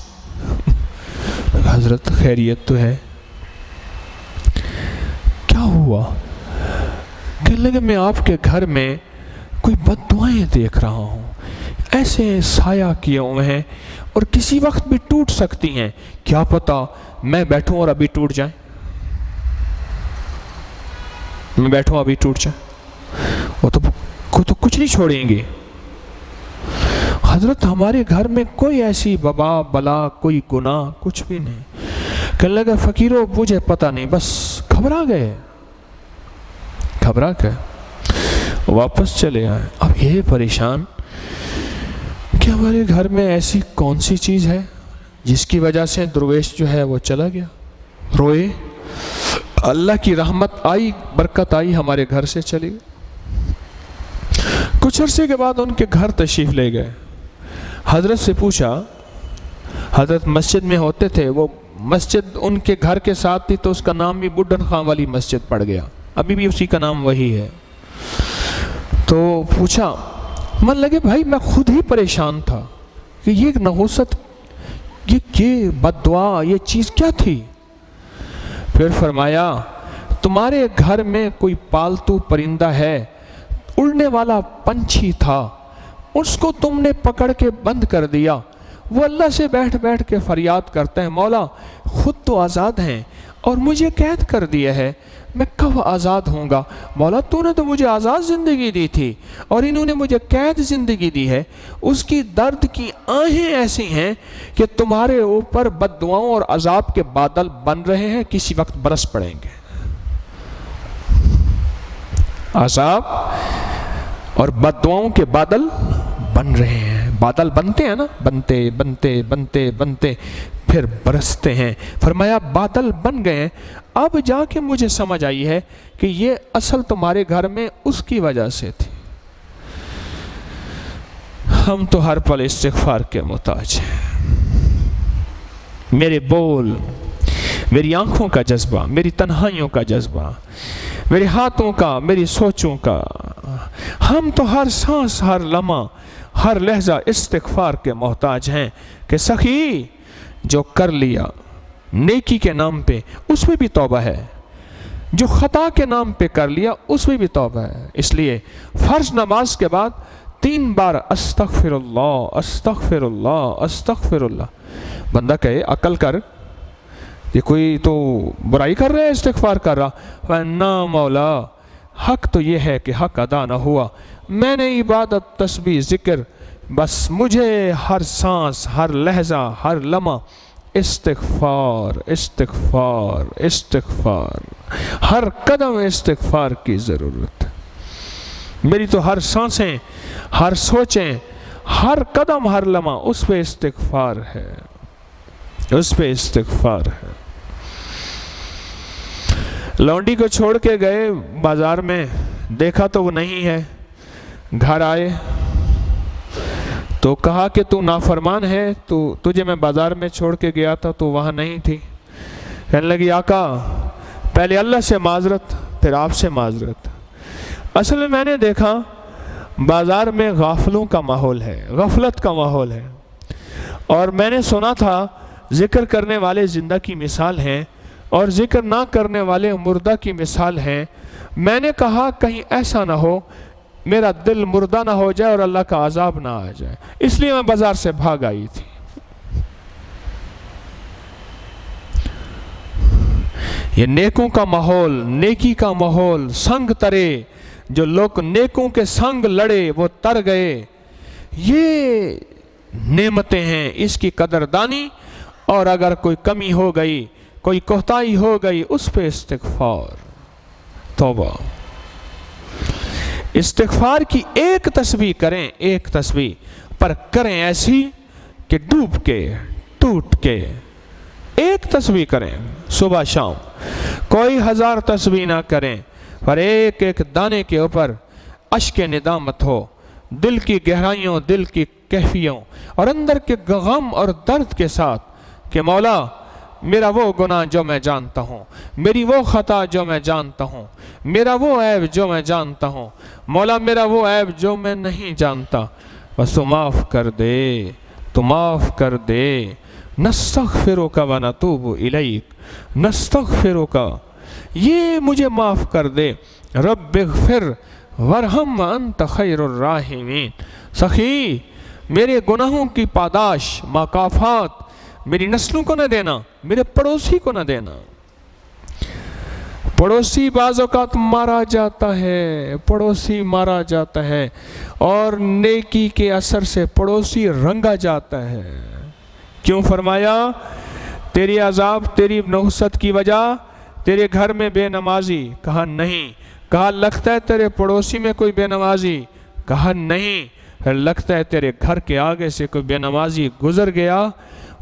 حضرت خیریت تو ہے؟ کیا ہوا؟ کہنے لگے میں آپ کے گھر میں کوئی بد دعائیں دیکھ رہا ہوں، ایسے سایہ کیے ہوئے ہیں اور کسی وقت بھی ٹوٹ سکتی ہیں، کیا پتا میں بیٹھوں اور ابھی ٹوٹ جائیں، میں بیٹھوں ابھی ٹوٹ جائیں، وہ تو کچھ نہیں چھوڑیں گے۔ حضرت ہمارے گھر میں کوئی ایسی وبا بلا، کوئی گناہ، کچھ بھی نہیں۔ کہنے لگا فقیرو مجھے پتہ نہیں، بس گھبرا گئے، گھبرا گئے، واپس چلے آئے۔ اب یہ پریشان کہ ہمارے گھر میں ایسی کون سی چیز ہے جس کی وجہ سے درویش جو ہے وہ چلا گیا، روئے، اللہ کی رحمت آئی، برکت آئی، ہمارے گھر سے چلی گئی۔ کچھ عرصے کے بعد ان کے گھر تشریف لے گئے، حضرت سے پوچھا، حضرت مسجد میں ہوتے تھے، وہ مسجد ان کے گھر کے ساتھ تھی تو اس کا نام بھی بڈھن خان والی مسجد پڑ گیا، ابھی بھی اسی کا نام وہی ہے۔ تو تو پوچھا، من لگے بھائی میں خود ہی پریشان تھا کہ یہ نحوست، یہ بد دعا، یہ چیز کیا تھی؟ پھر فرمایا تمہارے گھر میں کوئی پالتو پرندہ ہے، اڑنے والا پنچھی تھا، اس کو تم نے پکڑ کے بند کر دیا، وہ اللہ سے بیٹھ بیٹھ کے فریاد کرتے ہیں، مولا خود تو آزاد ہیں اور مجھے قید کر دیا ہے، میں کب آزاد ہوں گا؟ مولا تو نے تو مجھے آزاد زندگی دی تھی اور انہوں نے مجھے قید زندگی دی ہے، اس کی درد کی آہیں ایسی ہیں کہ تمہارے اوپر بد دعاؤں اور عذاب کے بادل بن رہے ہیں، کسی وقت برس پڑیں گے۔ عذاب اور بد دعاؤں کے بادل بن رہے ہیں، بادل بنتے ہیں نا، بنتے بنتے بنتے بنتے پھر برستے ہیں۔ فرمایا بادل بن گئے، اب جا کے مجھے سمجھ آئی ہے کہ یہ اصل تمہارے گھر میں اس کی وجہ سے تھی۔ ہم تو ہر پل استغفار کے محتاج ہیں۔ میرے بول، میری آنکھوں کا جذبہ، میری تنہائیوں کا جذبہ، میرے ہاتھوں کا، میری سوچوں کا، ہم تو ہر سانس، ہر لمحہ، ہر لہجہ استغفار کے محتاج ہیں کہ سخی جو کر لیا نیکی کے نام پہ اس میں بھی توبہ ہے، جو خطا کے نام پہ کر لیا اس میں بھی توبہ ہے۔ اس لیے فرض نماز کے بعد 3 بار استغفر اللہ استغفر اللہ استغفر اللہ۔ بندہ کہے عقل کر، یہ کوئی تو برائی کر رہا ہے استغفار کر رہا، نہ مولا حق تو یہ ہے کہ حق ادا نہ ہوا، میں نے عبادت تسبیح ذکر، بس مجھے ہر سانس، ہر لہجہ، ہر لمحہ استغفار استغفار استغفار، ہر قدم استغفار کی ضرورت ہے۔ میری تو ہر سانسیں، ہر سوچیں، ہر قدم، ہر لمحہ اس پہ استغفار ہے، اس پہ استغفار ہے۔ لونڈی کو چھوڑ کے گئے بازار میں، دیکھا تو وہ نہیں ہے، گھر آئے تو کہا کہ تو نافرمان ہے، تو تجھے میں بازار میں چھوڑ کے گیا تھا تو وہاں نہیں تھی۔ کہنے لگی آقا پہلے اللہ سے معذرت پھر آپ سے معذرت، اصل میں نے دیکھا بازار میں غافلوں کا ماحول ہے، غفلت کا ماحول ہے، اور میں نے سنا تھا ذکر کرنے والے زندہ کی مثال ہیں اور ذکر نہ کرنے والے مردہ کی مثال ہیں۔ میں نے کہا کہیں ایسا نہ ہو میرا دل مردہ نہ ہو جائے اور اللہ کا عذاب نہ آ جائے، اس لیے میں بازار سے بھاگ آئی تھی۔ یہ نیکوں کا ماحول، نیکی کا ماحول، سنگ ترے، جو لوگ نیکوں کے سنگ لڑے وہ تر گئے، یہ نعمتیں ہیں، اس کی قدردانی، اور اگر کوئی کمی ہو گئی، کوئی کوتاہی ہو گئی، اس پہ استغفار، توبہ۔ استغفار کی ایک تسبیح کریں، ایک تسبیح پر کریں ایسی کہ ڈوب کے، ٹوٹ کے، ایک تسبیح کریں صبح شام، کوئی 1000 تسبیح نہ کریں، پر ایک ایک دانے کے اوپر اشک ندامت ہو، دل کی گہرائیوں، دل کی کیفیوں اور اندر کے غم اور درد کے ساتھ کہ مولا میرا وہ گناہ جو میں جانتا ہوں، میری وہ خطا جو میں جانتا ہوں، میرا وہ عیب جو میں جانتا ہوں، مولا میرا وہ عیب جو میں نہیں جانتا، بس تو معاف کر دے، تو معاف کر دے۔ نستغفرک و نتوب الیک، نستغفرک، یہ مجھے معاف کر دے، رب اغفر ورحم وانت خیر الراحمین۔ سخی میرے گناہوں کی پاداش، مکافات میری نسلوں کو نہ دینا، میرے پڑوسی کو نہ دینا۔ پڑوسی بعض اوقات مارا جاتا ہے، پڑوسی مارا جاتا ہے، اور نیکی کے اثر سے پڑوسی رنگا جاتا ہے۔ کیوں فرمایا تیری عذاب، تیری نحوست کی وجہ تیرے گھر میں بے نمازی؟ کہا نہیں۔ کہا لگتا ہے تیرے پڑوسی میں کوئی بے نمازی؟ کہا نہیں۔ لگتا ہے تیرے گھر کے آگے سے کوئی بے نمازی گزر گیا؟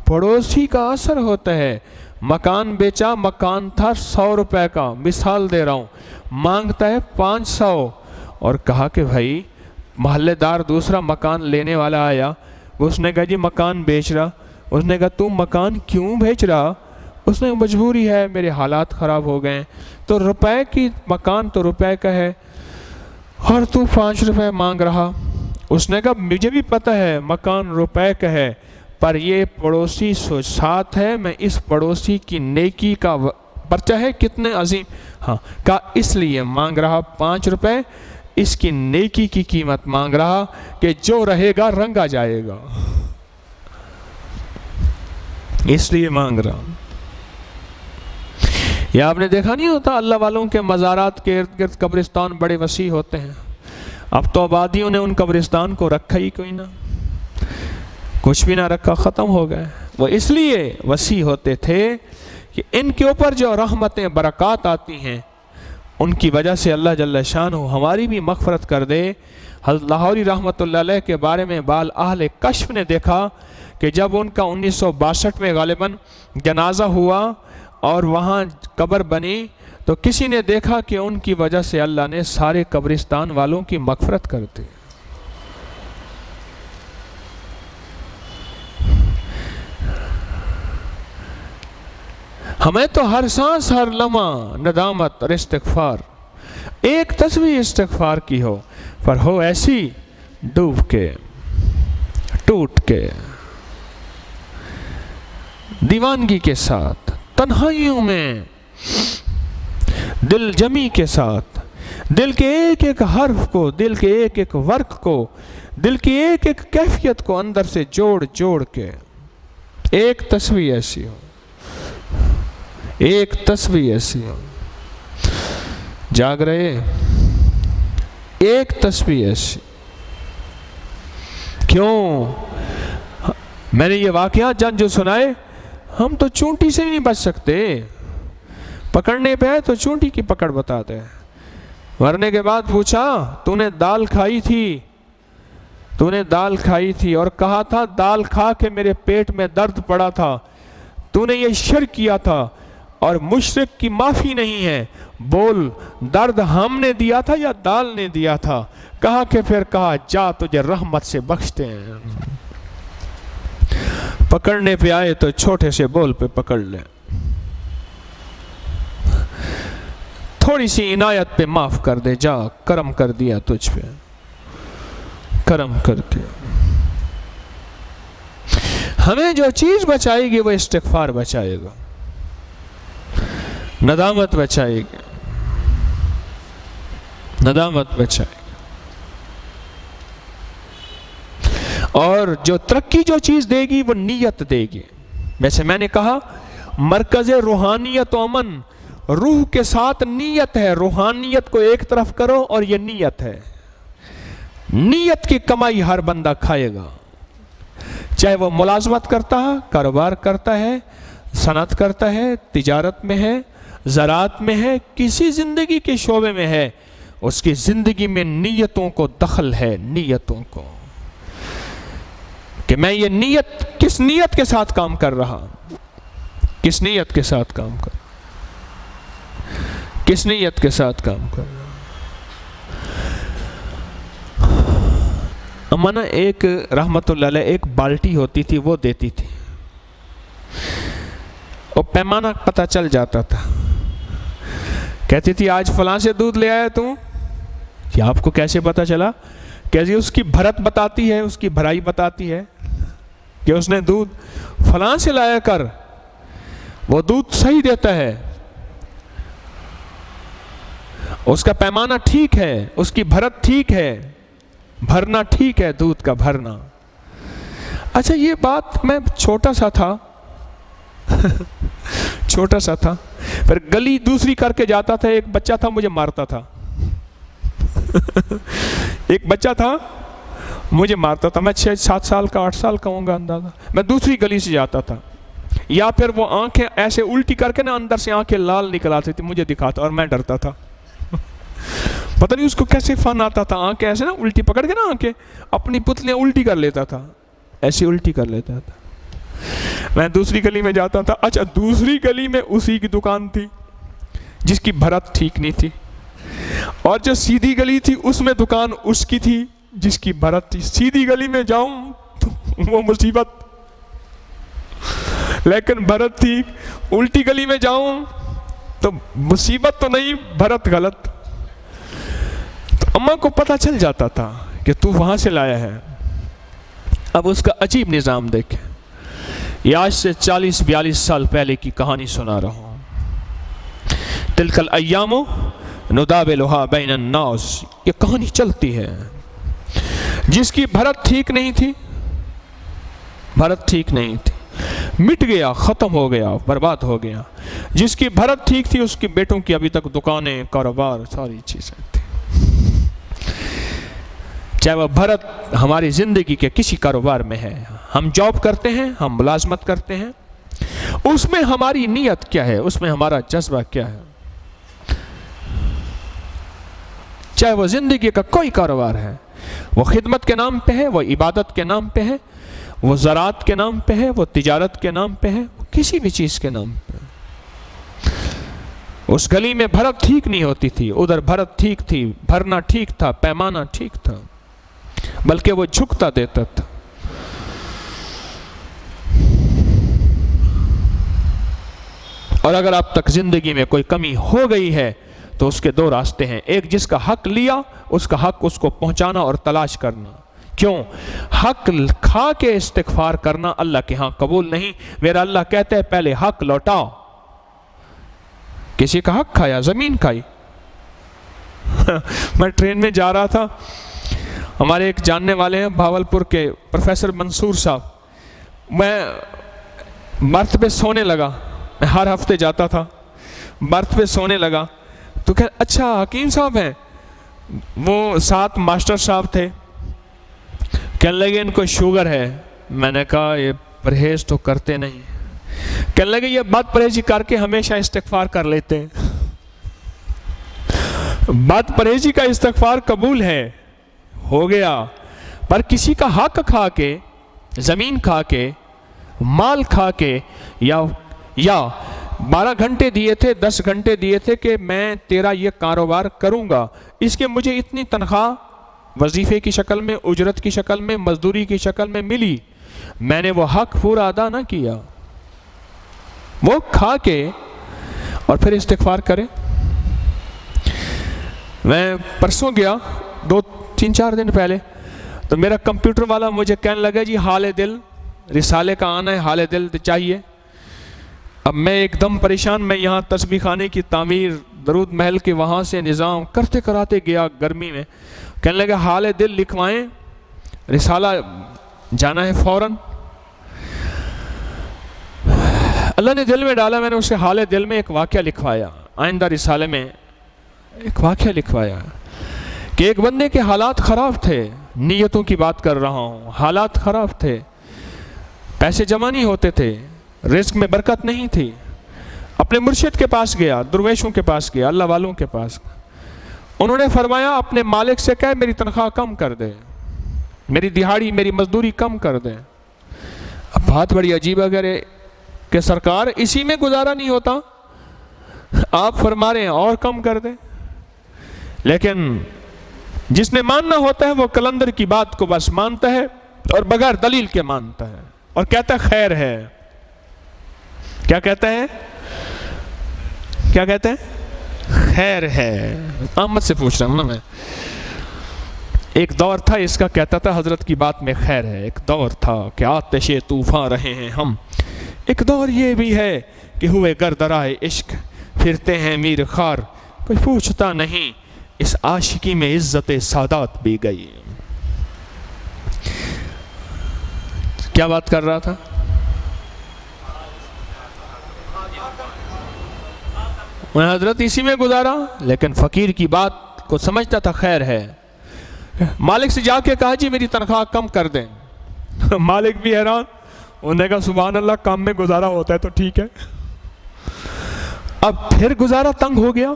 پڑوسی کا اثر ہوتا ہے۔ مکان بیچا، مکان تھا 100 روپے کا، مثال دے رہا ہوں، مانگتا ہے 500، اور کہا کہ بھائی محلے دار دوسرا مکان لینے والا آیا، اس نے کہا جی مکان بیچ رہا، اس نے کہا تم مکان کیوں بیچ رہا؟ اس نے مجبوری ہے، میرے حالات خراب ہو گئے، تو روپے کی مکان تو روپے کا ہے، اور تو 5 روپے مانگ رہا. اس نے کہا مجھے بھی پتہ ہے مکان روپے کا ہے، پر یہ پڑوسی ساتھ ہے، میں اس پڑوسی کی نیکی کا پرچہ ہے کتنے عظیم. ہاں کہا اس لیے مانگ رہا 5 روپے، اس کی نیکی کی قیمت مانگ رہا کہ جو رہے گا رنگا جائے گا، اس لیے مانگ رہا. یہ آپ نے دیکھا نہیں ہوتا اللہ والوں کے مزارات کے ارد گرد قبرستان بڑے وسیع ہوتے ہیں. اب تو آبادیوں نے ان قبرستان کو رکھا ہی کوئی نہ، کچھ بھی نہ رکھا، ختم ہو گئے. وہ اس لیے وسیع ہوتے تھے کہ ان کے اوپر جو رحمتیں برکات آتی ہیں ان کی وجہ سے اللہ جل شانہ ہماری بھی مغفرت کر دے. حضرت لاہوری رحمۃ اللہ علیہ کے بارے میں بال اہل کشف نے دیکھا کہ جب ان کا 1962 میں غالباً جنازہ ہوا اور وہاں قبر بنی تو کسی نے دیکھا کہ ان کی وجہ سے اللہ نے سارے قبرستان والوں کی مغفرت کر دی. ہمیں تو ہر سانس ہر لمحہ ندامت اور استغفار، ایک تصویر استغفار کی ہو، پر ہو ایسی ڈوب کے ٹوٹ کے دیوانگی کے ساتھ، تنہائیوں میں دل جمی کے ساتھ، دل کے ایک ایک حرف کو، دل کے ایک ایک ورق کو، دل کی ایک ایک کیفیت کو اندر سے جوڑ جوڑ کے ایک تصویر ایسی ہو، ایک تصویر ایسی ہو. جاگ رہے ایک تصویر ایسی. کیوں؟ میں نے یہ واقعات جو سنائے، ہم تو چونٹی سے بھی نہیں بچ سکتے. پکڑنے پہ ہے تو چونٹی کی پکڑ بتاتے ہیں. مرنے کے بعد پوچھا تو نے دال کھائی تھی، تو نے دال کھائی تھی اور کہا تھا دال کھا کے میرے پیٹ میں درد پڑا تھا، تو نے یہ شرک کیا تھا اور مشرک کی معافی نہیں ہے، بول درد ہم نے دیا تھا یا دال نے دیا تھا؟ کہا کہ پھر کہا جا تجھے رحمت سے بخشتے ہیں. پکڑنے پہ آئے تو چھوٹے سے بول پہ پکڑ لیں، تھوڑی سی عنایت پہ معاف کر دے، جا کرم کر دیا تجھ پہ، کرم کر دیا. ہمیں جو چیز بچائے گی وہ استغفار بچائے گا، ندامت بچائے گی، ندامت بچائے گی. اور جو ترقی جو چیز دے گی وہ نیت دے گی. ویسے میں نے کہا مرکز روحانیت و امن روح کے ساتھ نیت ہے. روحانیت کو ایک طرف کرو اور یہ نیت ہے. نیت کی کمائی ہر بندہ کھائے گا، چاہے وہ ملازمت کرتا ہے، کاروبار کرتا ہے، صنعت کرتا ہے، تجارت میں ہے، زراعت میں ہے، کسی زندگی کے شعبے میں ہے، اس کی زندگی میں نیتوں کو دخل ہے. نیتوں کو کہ میں یہ نیت کس نیت کے ساتھ کام کر رہا، کس نیت کے ساتھ کام کر، کس نیت کے ساتھ کام کر رہا. امانا ایک رحمت اللہ علیہ ایک بالٹی ہوتی تھی، وہ دیتی تھی، اور پیمانہ پتہ چل جاتا تھا. کہتی تھی آج فلاں سے دودھ لے آیا تو کہ آپ کو کیسے پتہ چلا؟ کہتی اس کی بھرت بتاتی ہے، اس کی بھرائی بتاتی ہے کہ اس نے دودھ فلاں سے لایا کر، وہ دودھ صحیح دیتا ہے، اس کا پیمانہ ٹھیک ہے، اس کی بھرت ٹھیک ہے، بھرنا ٹھیک ہے، دودھ کا بھرنا. اچھا یہ بات میں چھوٹا سا تھا چھوٹا سا تھا، پھر گلی دوسری کر کے جاتا تھا، ایک بچہ تھا مجھے مارتا تھا ایک بچہ تھا مجھے مارتا تھا. میں 6-7 سال کا 8 سال کا ہوں گا اندازہ. میں دوسری گلی سے جاتا تھا، یا پھر وہ آنکھیں ایسے الٹی کر کے نا اندر سے آنکھیں لال نکل آتی تھی، مجھے دکھاتا اور میں ڈرتا تھا. پتہ نہیں اس کو کیسے فن آتا تھا، آنکھیں ایسے نا الٹی پکڑ کے نا آنکھیں اپنی پتلیاں الٹی کر لیتا تھا، ایسی الٹی کر لیتا تھا. میں دوسری گلی میں جاتا تھا. اچھا دوسری گلی میں اسی کی دکان تھی جس کی بھرت ٹھیک نہیں تھی، اور جو سیدھی گلی تھی اس میں دکان اس کی تھی جس کی بھرت تھی. سیدھی گلی میں جاؤں تو وہ مصیبت، لیکن بھرت تھی. الٹی گلی میں جاؤں تو مصیبت تو نہیں، بھرت غلط. تو اما کو پتہ چل جاتا تھا کہ تو وہاں سے لایا ہے۔ اب اس کا عجیب نظام دیکھیں، یہ آج سے 40-42 سال پہلے کی کہانی سنا رہا ہوں۔ تلک الایام نداولها بین الناس، یہ کہانی چلتی ہے۔ جس کی بھرت ٹھیک نہیں تھی، بھرت ٹھیک نہیں تھی، مٹ گیا، ختم ہو گیا، برباد ہو گیا۔ جس کی بھرت ٹھیک تھی، اس کی بیٹوں کی ابھی تک دکانیں، کاروبار، ساری چیزیں تھیں۔ چاہے وہ بھرت ہماری زندگی کے کسی کاروبار میں ہے، ہم جاب کرتے ہیں، ہم ملازمت کرتے ہیں، اس میں ہماری نیت کیا ہے، اس میں ہمارا جذبہ کیا ہے۔ چاہے وہ زندگی کا کوئی کاروبار ہے، وہ خدمت کے نام پہ ہے، وہ عبادت کے نام پہ ہے، وہ زراعت کے نام پہ ہے، وہ تجارت کے نام پہ ہے، وہ کسی بھی چیز کے نام پہ۔ اس گلی میں بھرت ٹھیک نہیں ہوتی تھی، ادھر بھرت ٹھیک تھی، بھرنا ٹھیک تھا، پیمانہ ٹھیک تھا، بلکہ وہ جھکتا دیتا تھا۔ اور اگر آپ تک زندگی میں کوئی کمی ہو گئی ہے تو اس کے دو راستے ہیں، ایک جس کا حق لیا، اس کا حق اس کو پہنچانا اور تلاش کرنا۔ کیوں؟ حق کھا کے استغفار کرنا اللہ کے ہاں قبول نہیں۔ میرا اللہ کہتا ہے پہلے حق لوٹاؤ۔ کسی کا حق کھایا، زمین کھائی۔ میں ٹرین میں جا رہا تھا، ہمارے ایک جاننے والے ہیں بھاولپور کے پروفیسر منصور صاحب، میں برتھ پہ سونے لگا، میں ہر ہفتے جاتا تھا، برتھ پہ سونے لگا تو کہ اچھا حکیم صاحب ہیں، وہ ساتھ ماسٹر صاحب تھے، کہنے لگے ان کو شوگر ہے۔ میں نے کہا یہ پرہیز تو کرتے نہیں۔ کہنے لگے یہ بد پرہیزی کر کے ہمیشہ استغفار کر لیتے ہیں۔ بد پرہیزی کا استغفار قبول ہے، ہو گیا، پر کسی کا حق کھا کے، زمین کھا کے، مال کھا کے، یا 12 گھنٹے دیے تھے، 10 گھنٹے دیے تھے کہ میں تیرا یہ کاروبار کروں گا، اس کے مجھے اتنی تنخواہ وظیفے کی شکل میں، اجرت کی شکل میں، مزدوری کی شکل میں ملی، میں نے وہ حق پورا ادا نہ کیا، وہ کھا کے اور پھر استغفار کرے۔ میں پرسوں گیا 2-3-4 دن پہلے، تو میرا کمپیوٹر والا مجھے کہنے لگا جی حال دل رسالے کا آنا ہے، حال دل چاہیے۔ اب میں ایک دم پریشان، میں یہاں تسبیح خانے کی تعمیر، درود محل کے وہاں سے نظام کرتے کراتے گیا گرمی میں، کہنے لگا حال دل لکھوائیں، رسالہ جانا ہے فوراً۔ اللہ نے دل میں ڈالا، میں نے اسے حال دل میں ایک واقعہ لکھوایا، آئندہ رسالے میں ایک واقعہ لکھوایا کہ ایک بندے کے حالات خراب تھے، نیتوں کی بات کر رہا ہوں، حالات خراب تھے، پیسے جمع نہیں ہوتے تھے، رزق میں برکت نہیں تھی، اپنے مرشد کے پاس گیا، درویشوں کے پاس گیا، اللہ والوں کے پاس، انہوں نے فرمایا اپنے مالک سے کہے میری تنخواہ کم کر دے، میری دہاڑی، میری مزدوری کم کر دے۔ اب بات بڑی عجیب ہے کہ سرکار اسی میں گزارا نہیں ہوتا، آپ فرما رہے ہیں اور کم کر دیں۔ لیکن جس نے ماننا ہوتا ہے وہ کلندر کی بات کو بس مانتا ہے اور بغیر دلیل کے مانتا ہے اور کہتا ہے خیر ہے۔ کیا کہتا ہے؟ کیا کہتا ہے؟ خیر ہے۔ احمد سے پوچھ رہا ہوں نا میں، ایک دور تھا اس کا، کہتا تھا حضرت کی بات میں خیر ہے، ایک دور تھا کہ آتش طوفان رہے ہیں ہم، ایک دور یہ بھی ہے کہ ہوئے گردرائے عشق پھرتے ہیں میر خار، کوئی پوچھتا نہیں اس عاشقی میں عزت سادات بھی گئی۔ کیا بات کر رہا تھا؟ انہیں حضرت اسی میں گزارا، لیکن فقیر کی بات کو سمجھتا تھا خیر ہے۔ مالک سے جا کے کہا جی میری تنخواہ کم کر دیں، مالک بھی حیران، انہوں نے کہا سبحان اللہ، کام میں گزارا ہوتا ہے تو ٹھیک ہے۔ اب پھر گزارا تنگ ہو گیا،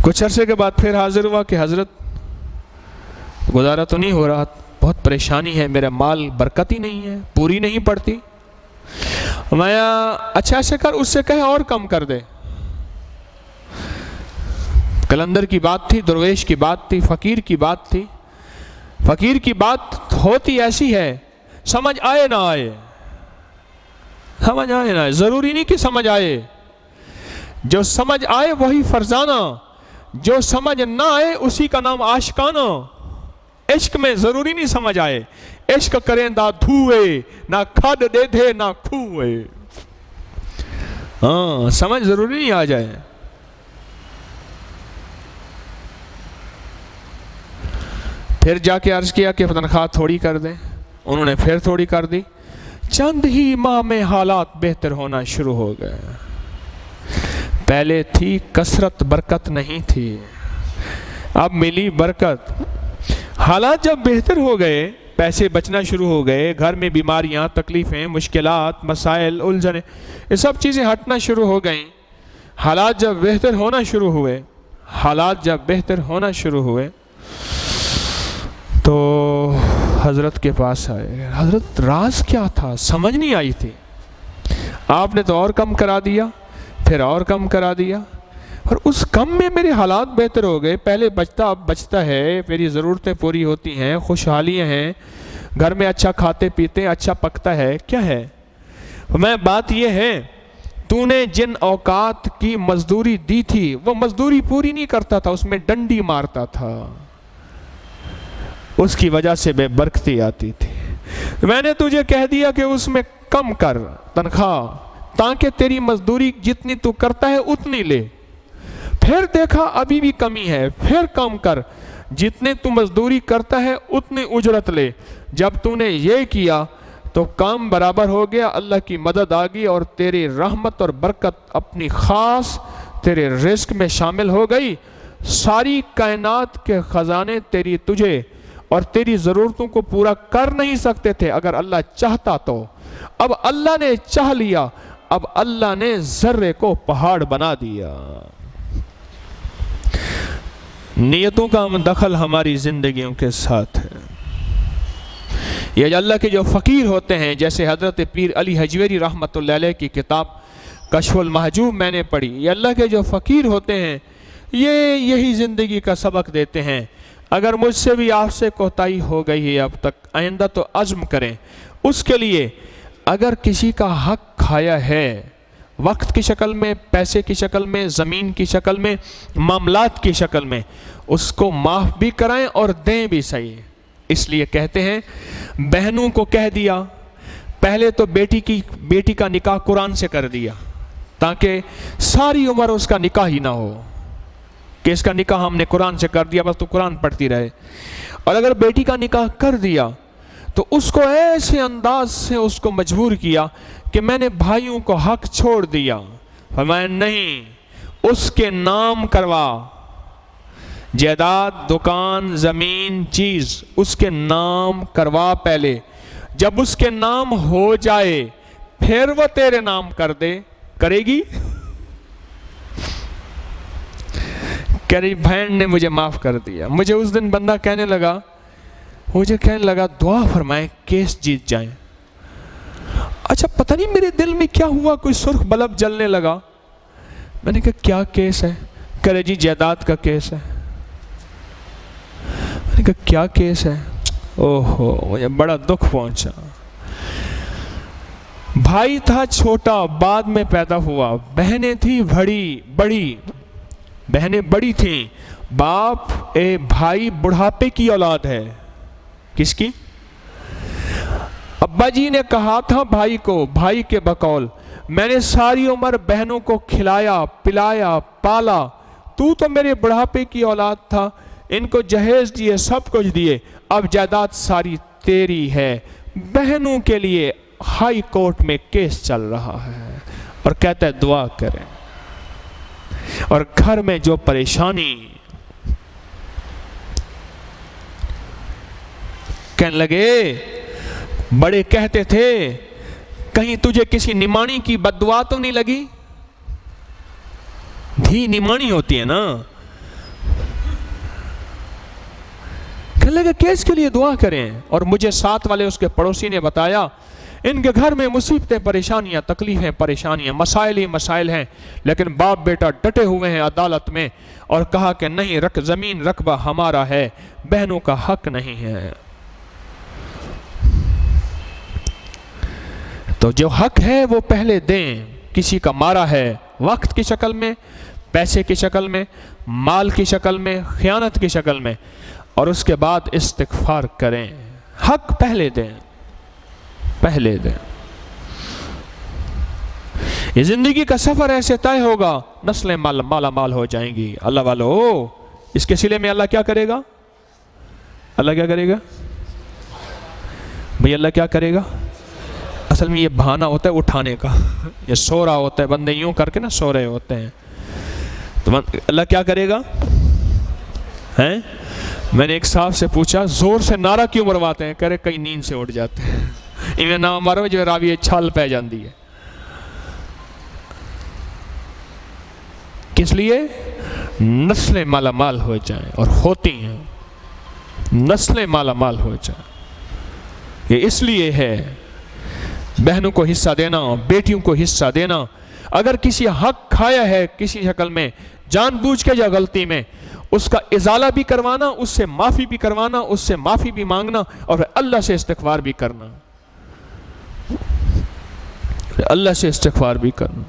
کچھ عرصے کے بعد پھر حاضر ہوا کہ حضرت گزارا تو نہیں ہو رہا، بہت پریشانی ہے، میرا مال برکت ہی نہیں ہے، پوری نہیں پڑتی۔ میں اچھا ایسے کر، اس سے کہے اور کم کر دے۔ کلندر کی بات تھی، درویش کی بات تھی، فقیر کی بات تھی۔ فقیر کی بات ہوتی ایسی ہے، سمجھ آئے نہ آئے، سمجھ آئے نہ آئے، ضروری نہیں کہ سمجھ آئے، جو سمجھ آئے وہی فرزانہ، جو سمجھ نہ آئے اسی کا نام عاشقانہ. عشق میں ضروری نہیں سمجھ آئے. عشق کریں دا دھوئے نہ کھڈ دے دے نہ کھوئے. ہاں سمجھ ضروری نہیں آ جائے. پھر جا کے عرض کیا کہ تنخواہ تھوڑی کر دیں. انہوں نے پھر تھوڑی کر دی. چند ہی ماہ میں حالات بہتر ہونا شروع ہو گئے. پہلے تھی کثرت برکت نہیں تھی, اب ملی برکت. حالات جب بہتر ہو گئے, پیسے بچنا شروع ہو گئے, گھر میں بیماریاں, تکلیفیں, مشکلات, مسائل, الجھنیں, یہ سب چیزیں ہٹنا شروع ہو گئیں. حالات جب بہتر ہونا شروع ہوئے تو حضرت کے پاس آئے. حضرت راز کیا تھا سمجھ نہیں آئی تھی. آپ نے تو اور کم کرا دیا, پھر اور کم کرا دیا, اور اس کم میں میرے حالات بہتر ہو گئے. پہلے بچتا اب بچتا ہے, میری ضرورتیں پوری ہوتی ہیں, خوشحالیاں ہیں, گھر میں اچھا کھاتے پیتے, اچھا پکتا ہے. کیا ہے میں بات یہ ہے تو نے جن اوقات کی مزدوری دی تھی وہ مزدوری پوری نہیں کرتا تھا, اس میں ڈنڈی مارتا تھا, اس کی وجہ سے بے برکتی آتی تھی. میں نے تجھے کہہ دیا کہ اس میں کم کر تنخواہ, تاکہ تیری مزدوری جتنی تو کرتا ہے اتنی لے. پھر دیکھا ابھی بھی کمی ہے, پھر کم کر, جتنے تو مزدوری کرتا ہے اتنی اجرت لے. جب تو نے یہ کیا تو کام برابر ہو گیا, اللہ کی مدد آ گئی اور تیری رحمت اور برکت اپنی خاص تیرے رزق میں شامل ہو گئی. ساری کائنات کے خزانے تجھے اور تیری ضرورتوں کو پورا کر نہیں سکتے تھے اگر اللہ چاہتا تو. اب اللہ نے چاہ لیا, اب اللہ نے ذرے کو پہاڑ بنا دیا. نیتوں کا دخل ہماری زندگیوں کے ساتھ ہے. یہ اللہ کے جو فقیر ہوتے ہیں, جیسے حضرت پیر علی حجویری رحمۃ اللہ علیہ کی کتاب کشف المحجوب میں نے پڑھی, یہ اللہ کے جو فقیر ہوتے ہیں یہ یہی زندگی کا سبق دیتے ہیں. اگر مجھ سے بھی آپ سے کوتاہی ہو گئی ہے اب تک, آئندہ تو عزم کریں اس کے لیے. اگر کسی کا حق کھایا ہے, وقت کی شکل میں, پیسے کی شکل میں, زمین کی شکل میں, معاملات کی شکل میں, اس کو معاف بھی کرائیں اور دیں بھی صحیح. اس لیے کہتے ہیں بہنوں کو کہہ دیا, پہلے تو بیٹی کا نکاح قرآن سے کر دیا تاکہ ساری عمر اس کا نکاح ہی نہ ہو, کہ اس کا نکاح ہم نے قرآن سے کر دیا, بس تو قرآن پڑھتی رہے. اور اگر بیٹی کا نکاح کر دیا تو اس کو ایسے انداز سے اس کو مجبور کیا کہ میں نے بھائیوں کو حق چھوڑ دیا. فرمایا نہیں, اس کے نام کروا, جائیداد, دکان, زمین, چیز اس کے نام کروا پہلے. جب اس کے نام ہو جائے پھر وہ تیرے نام کر دے. کرے گی؟ کہہ رہی بہن نے مجھے معاف کر دیا. مجھے اس دن بندہ کہنے لگا دعا فرمائیں کیس جیت جائیں. اچھا پتہ نہیں میرے دل میں کیا ہوا, کوئی سرخ بلب جلنے لگا. میں نے کہا کیا کیس ہے؟ کہہ رہے جی جائیداد کا کیس ہے. میں نے کہا کیا کیس ہے؟ اوہو, مجھے بڑا دکھ پہنچا. بھائی تھا چھوٹا, بعد میں پیدا ہوا, بہنیں تھی بڑی, بہنیں بڑی تھیں, باپ بھائی بڑھاپے کی اولاد ہے. کس کی؟ ابا جی نے کہا تھا بھائی کو, بھائی کے بقول, میں نے ساری عمر بہنوں کو کھلایا پلایا پالا, تو میرے بڑھاپے کی اولاد تھا, ان کو جہیز دیے, سب کچھ دیے, اب جائیداد ساری تیری ہے. بہنوں کے لیے ہائی کورٹ میں کیس چل رہا ہے, اور کہتا ہے دعا کریں. اور گھر میں جو پریشانی, کہنے لگے بڑے کہتے تھے کہیں تجھے کسی نمانی کی بد دعا تو نہیں لگی؟ دھی نمانی ہوتی ہے نا. کہنے لگے کیس کے لیے دعا کریں. اور مجھے ساتھ والے اس کے پڑوسی نے بتایا ان کے گھر میں مصیبتیں, پریشانیاں, تکلیفیں, پریشانیاں, مسائل ہی مسائل ہیں, لیکن باپ بیٹا ڈٹے ہوئے ہیں عدالت میں, اور کہا کہ نہیں, زمین رقبہ ہمارا ہے, بہنوں کا حق نہیں ہے. تو جو حق ہے وہ پہلے دیں. کسی کا مارا ہے وقت کی شکل میں, پیسے کی شکل میں، مال کی شکل میں، خیانت کی شکل میں، اور اس کے بعد استغفار کریں. حق پہلے دیں، پہلے دیں. یہ زندگی کا سفر ایسے طے ہوگا، نسلیں مالا مال ہو جائیں گی. اللہ والو، اس کے سلے میں اللہ کیا کرے گا؟ اللہ کیا کرے گا بھئی؟ اللہ کیا کرے گا؟ اصل میں یہ بہانہ ہوتا ہے اٹھانے کا. یہ سو رہا ہوتا ہے، بندے یوں کر کے نا سو رہے ہوتے ہیں، تو اللہ کیا کرے گا؟ ہیں؟ میں نے ایک صاحب سے پوچھا زور سے نعرہ کیوں مرواتے ہیں؟ کہہ رہے کئی نیند سے اٹھ جاتے ہیں. ایویں نہ مارو جو راوی چھال پہ جاندی ہے. کس لیے؟ نسلیں مالا مال ہو جائیں، اور ہوتی ہیں نسلیں مالا مال ہو جائیں. یہ اس لیے ہے بہنوں کو حصہ دینا، بیٹیوں کو حصہ دینا. اگر کسی حق کھایا ہے کسی شکل میں، جان بوجھ کے یا غلطی میں، اس کا ازالہ بھی کروانا، اس سے معافی بھی کروانا، اس سے معافی بھی مانگنا، اور اللہ سے استغفار بھی کرنا. اللہ سے استغفار بھی کرنا.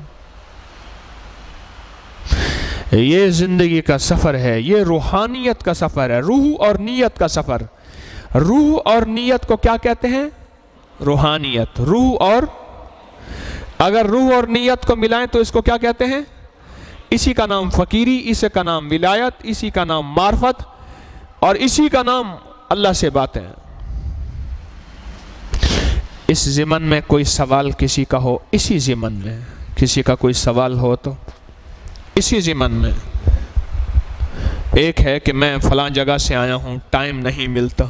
یہ زندگی کا سفر ہے، یہ روحانیت کا سفر ہے، روح اور نیت کا سفر. روح اور نیت کو کیا کہتے ہیں؟ روحانیت. روح اور، اگر روح اور نیت کو ملائیں تو اس کو کیا کہتے ہیں؟ اسی کا نام فقیری، اسی کا نام ولایت، اسی کا نام معرفت، اور اسی کا نام اللہ سے باتیں. اس ضمن میں کوئی سوال کسی کا ہو، اسی ضمن میں کسی کا کوئی سوال ہو تو اسی ضمن میں. ایک ہے کہ میں فلاں جگہ سے آیا ہوں، ٹائم نہیں ملتا،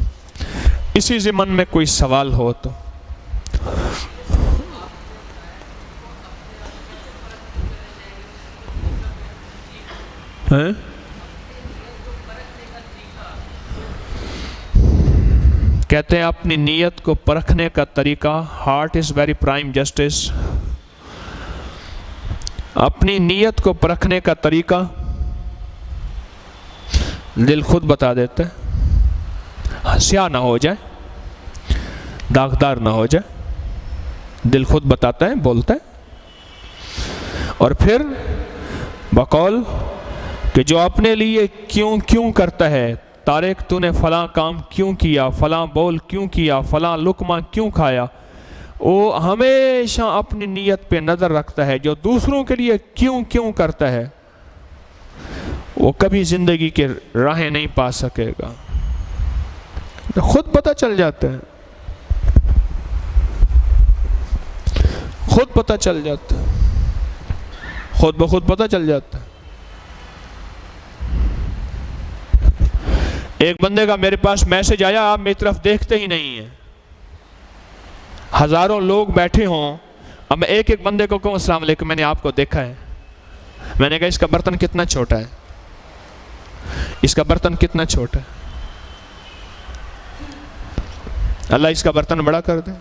اسی ضمن میں کوئی سوال ہو تو. کہتے ہیں اپنی نیت کو پرکھنے کا طریقہ، heart is very prime justice. اپنی نیت کو پرکھنے کا طریقہ دل خود بتا دیتا ہے. سیاہ نہ ہو جائے، داغدار نہ ہو جائے، دل خود بتاتا ہے، بولتا ہے. اور پھر بقول کہ جو اپنے لیے کیوں کرتا ہے، طارق تو نے فلاں کام کیوں کیا، فلاں بول کیوں کیا، فلاں لقمہ کیوں کھایا، وہ ہمیشہ اپنی نیت پہ نظر رکھتا ہے. جو دوسروں کے لیے کیوں کرتا ہے، وہ کبھی زندگی کے راہیں نہیں پا سکے گا. خود پتہ چل جاتا ہے، خود پتہ چل جاتا ہے، خود بخود پتہ چل جاتا ہے. ایک بندے کا میرے پاس میسج آیا، آپ میری طرف دیکھتے ہی نہیں ہیں. ہزاروں لوگ بیٹھے ہوں، اب میں ایک بندے کو کہوں السلام علیکم، میں نے آپ کو دیکھا ہے. میں نے کہا اس کا برتن کتنا چھوٹا ہے، اس کا برتن کتنا چھوٹا ہے. اللہ اس کا برتن بڑا کر دے.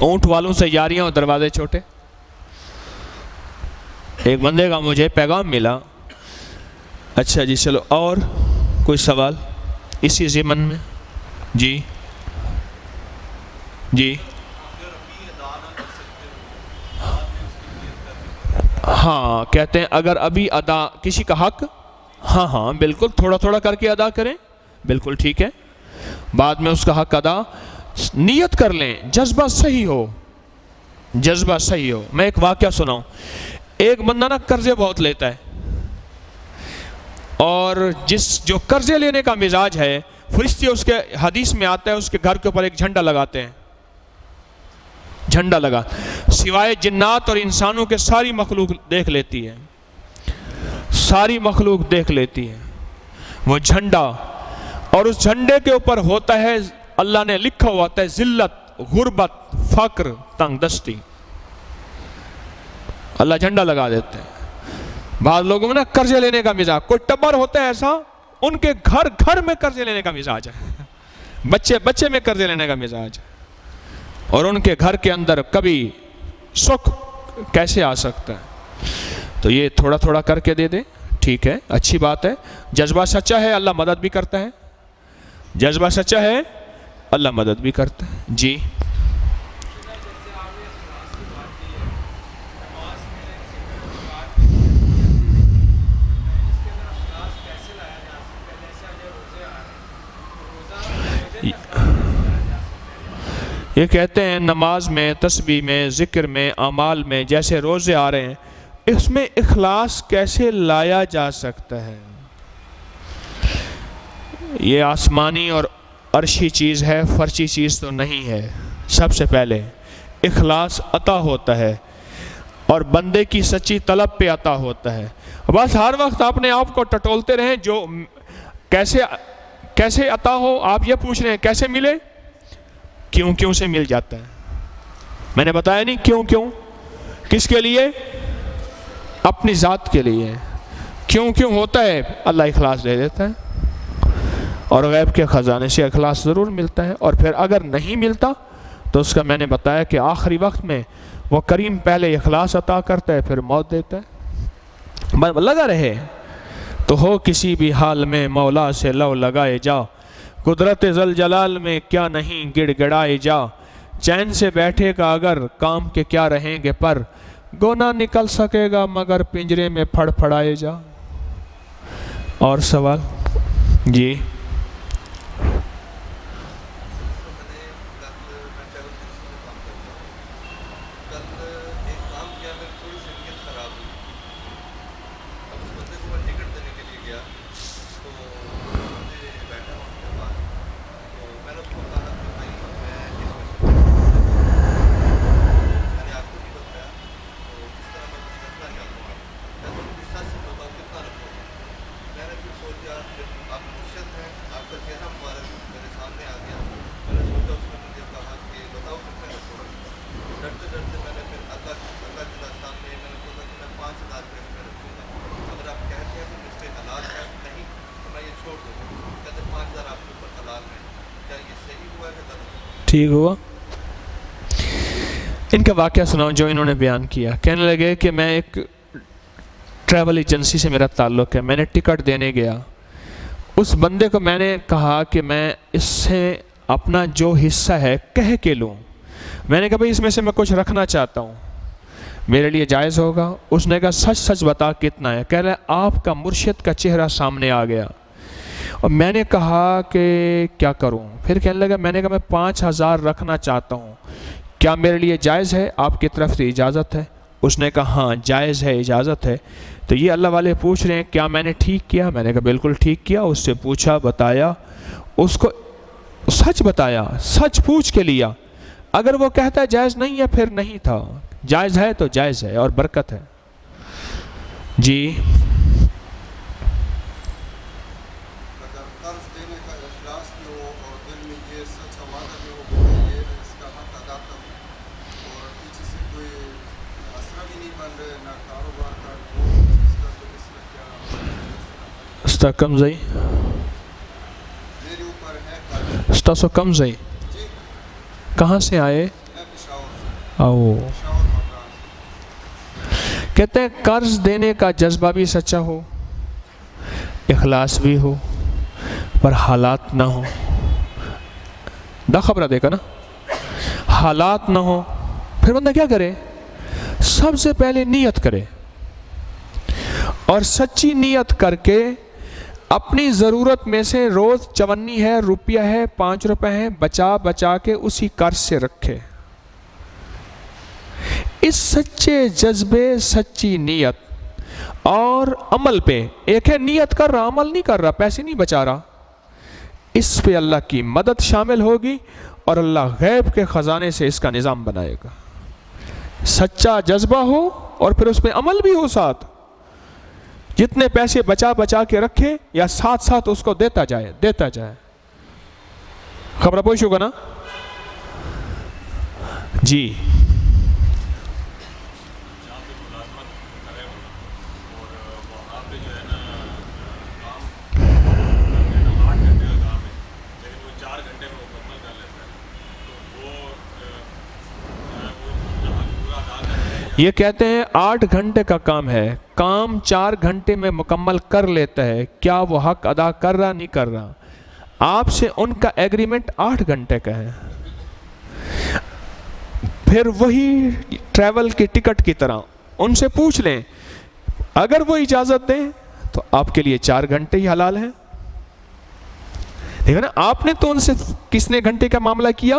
اونٹ والوں سے یاریاں اور دروازے چھوٹے. ایک بندے کا مجھے پیغام ملا. اچھا جی چلو، اور کوئی سوال اسی ضمن میں؟ جی جی ہاں، کہتے ہیں اگر ابھی ادا کسی کا حق، ہاں بالکل تھوڑا تھوڑا کر کے ادا کریں، بالکل ٹھیک ہے. بعد میں اس کا حق ادا نیت کر لیں، جذبہ صحیح ہو، جذبہ صحیح ہو. میں ایک واقعہ سناؤں. ایک بندہ نا قرضے بہت لیتا ہے، اور جو قرضے لینے کا مزاج ہے، فرشتے اس کے حدیث میں آتا ہے اس کے گھر کے اوپر ایک جھنڈا لگاتے ہیں. جھنڈا لگا، سوائے جنات اور انسانوں کے ساری مخلوق دیکھ لیتی ہے، ساری مخلوق دیکھ لیتی ہے وہ جھنڈا. اور اس جھنڈے کے اوپر ہوتا ہے، اللہ نے لکھا ہوا ہوتا ہے ذلت، غربت، فقر، تنگ دستی. اللہ جھنڈا لگا دیتے ہیں. بعض لوگوں میں نا قرضے لینے کا مزاج، کوئی ٹبر ہوتا ہے ایسا، ان کے گھر میں قرضے لینے کا مزاج ہے، بچے میں قرضے لینے کا مزاج ہے، اور ان کے گھر کے اندر کبھی سکھ کیسے آ سکتا ہے. تو یہ تھوڑا تھوڑا کر کے دے دیں، ٹھیک ہے، اچھی بات ہے. جذبہ سچا ہے، اللہ مدد بھی کرتا ہے. جذبہ سچا ہے، اللہ مدد بھی کرتا ہے. جی یہ کہتے ہیں نماز میں، تسبیح میں، ذکر میں، اعمال میں، جیسے روزے آ رہے ہیں، اس میں اخلاص کیسے لایا جا سکتا ہے؟ یہ آسمانی اور عرشی چیز ہے، فرشی چیز تو نہیں ہے۔ سب سے پہلے اخلاص عطا ہوتا ہے اور بندے کی سچی طلب پہ عطا ہوتا ہے۔ بس ہر وقت اپنے آپ کو ٹٹولتے رہیں، جو کیسے عطا ہو، آپ یہ پوچھ رہے ہیں کیسے ملے؟ کیوں سے مل جاتا ہے۔ میں نے بتایا نہیں کیوں، کس کے لیے؟ اپنی ذات کے لیے۔ کیوں ہوتا ہے؟ اللہ اخلاص دے دیتا ہے، اور غیب کے خزانے سے اخلاص ضرور ملتا ہے۔ اور پھر اگر نہیں ملتا تو اس کا میں نے بتایا کہ آخری وقت میں وہ کریم پہلے اخلاص عطا کرتا ہے، پھر موت دیتا ہے۔ لگا رہے تو ہو کسی بھی حال میں مولا سے لو لگائے جا، قدرت ذل جلال میں کیا نہیں گڑ گڑائے جا، چین سے بیٹھے گا اگر کام کے کیا رہیں گے پر، گونا نکل سکے گا مگر پنجرے میں پھڑ پھڑائے جا۔ اور سوال؟ جی ٹھیک ہوا؟ ان کا واقعہ سناؤ جو انہوں نے بیان کیا۔ کہنے لگے کہ میں ایک ٹریول ایجنسی سے میرا تعلق ہے، میں نے ٹکٹ دینے گیا، اس بندے کو میں نے کہا کہ میں اس سے اپنا جو حصہ ہے کہہ کے لوں۔ میں نے کہا بھئی اس میں سے میں کچھ رکھنا چاہتا ہوں، میرے لیے جائز ہوگا؟ اس نے کہا سچ بتا کتنا ہے؟ کہہ رہا ہے آپ کا مرشد کا چہرہ سامنے آ گیا۔ اور میں نے کہا کہ کیا کروں؟ پھر کہنے لگا، میں نے کہا میں 5,000 رکھنا چاہتا ہوں، کیا میرے لیے جائز ہے؟ آپ کی طرف سے اجازت ہے؟ اس نے کہا ہاں جائز ہے، اجازت ہے۔ تو یہ اللہ والے پوچھ رہے ہیں کیا میں نے ٹھیک کیا؟ میں نے کہا بالکل ٹھیک کیا۔ اس سے پوچھا، بتایا، اس کو سچ بتایا، سچ پوچھ کے لیا۔ اگر وہ کہتا ہے جائز نہیں ہے پھر نہیں تھا، جائز ہے تو جائز ہے اور برکت ہے۔ جی استا کم زئی استا سو کم زئی کہاں سے آئے؟ کہتے ہیں قرض دینے کا جذبہ بھی سچا ہو، اخلاص بھی ہو، پر حالات نہ ہو۔ دا خبرہ دیکھا نا، حالات نہ ہو، پھر بندہ کیا کرے؟ سب سے پہلے نیت کرے، اور سچی نیت کر کے اپنی ضرورت میں سے روز 54 ہے، روپیہ ہے، 5 روپے ہیں، بچا کے اسی قرض سے رکھے۔ اس سچے جذبے، سچی نیت اور عمل پہ، ایک ہے نیت کر رہا، عمل نہیں کر رہا، پیسے نہیں بچا رہا، اس پہ اللہ کی مدد شامل ہوگی اور اللہ غیب کے خزانے سے اس کا نظام بنائے گا۔ سچا جذبہ ہو اور پھر اس پہ عمل بھی ہو ساتھ، جتنے پیسے بچا کے رکھے یا ساتھ اس کو دیتا جائے۔ خبر پوچھ ہوگا نا؟ جی یہ کہتے ہیں 8 گھنٹے کا کام ہے، کام 4 گھنٹے میں مکمل کر لیتا ہے، کیا وہ حق ادا کر رہا نہیں کر رہا؟ آپ سے ان کا ایگریمنٹ 8 گھنٹے کا ہے، پھر وہی ٹریول کی ٹکٹ کی طرح ان سے پوچھ لیں، اگر وہ اجازت دیں تو آپ کے لیے 4 گھنٹے ہی حلال ہیں۔ دیکھو نا، آپ نے تو ان سے کس نے گھنٹے کا معاملہ کیا؟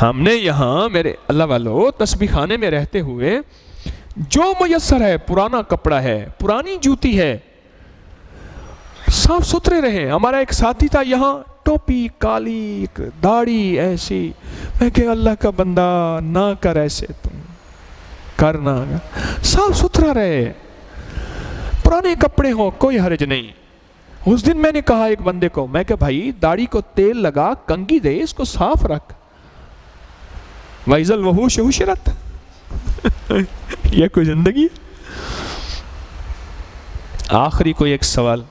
ہم نے یہاں میرے اللہ والو تسبیح خانے میں رہتے ہوئے جو میسر ہے، پرانا کپڑا ہے، پرانی جوتی ہے، صاف ستھرے رہے. ہمارا ایک ساتھی تھا یہاں، ٹوپی کالی، داڑھی ایسی. میں کہ اللہ کا بندہ نہ کر ایسے، تم کرنا، صاف ستھرا رہے، پرانے کپڑے ہوں، کوئی حرج نہیں. اس دن میں نے کہا ایک بندے کو، میں کہ بھائی داڑھی کو تیل لگا، کنگھی دے، اس کو صاف رکھ. وَإِذَا الْوُحُوشُ حُشِرَتْ. یہ کوئی زندگی. آخری کوئی ایک سوال.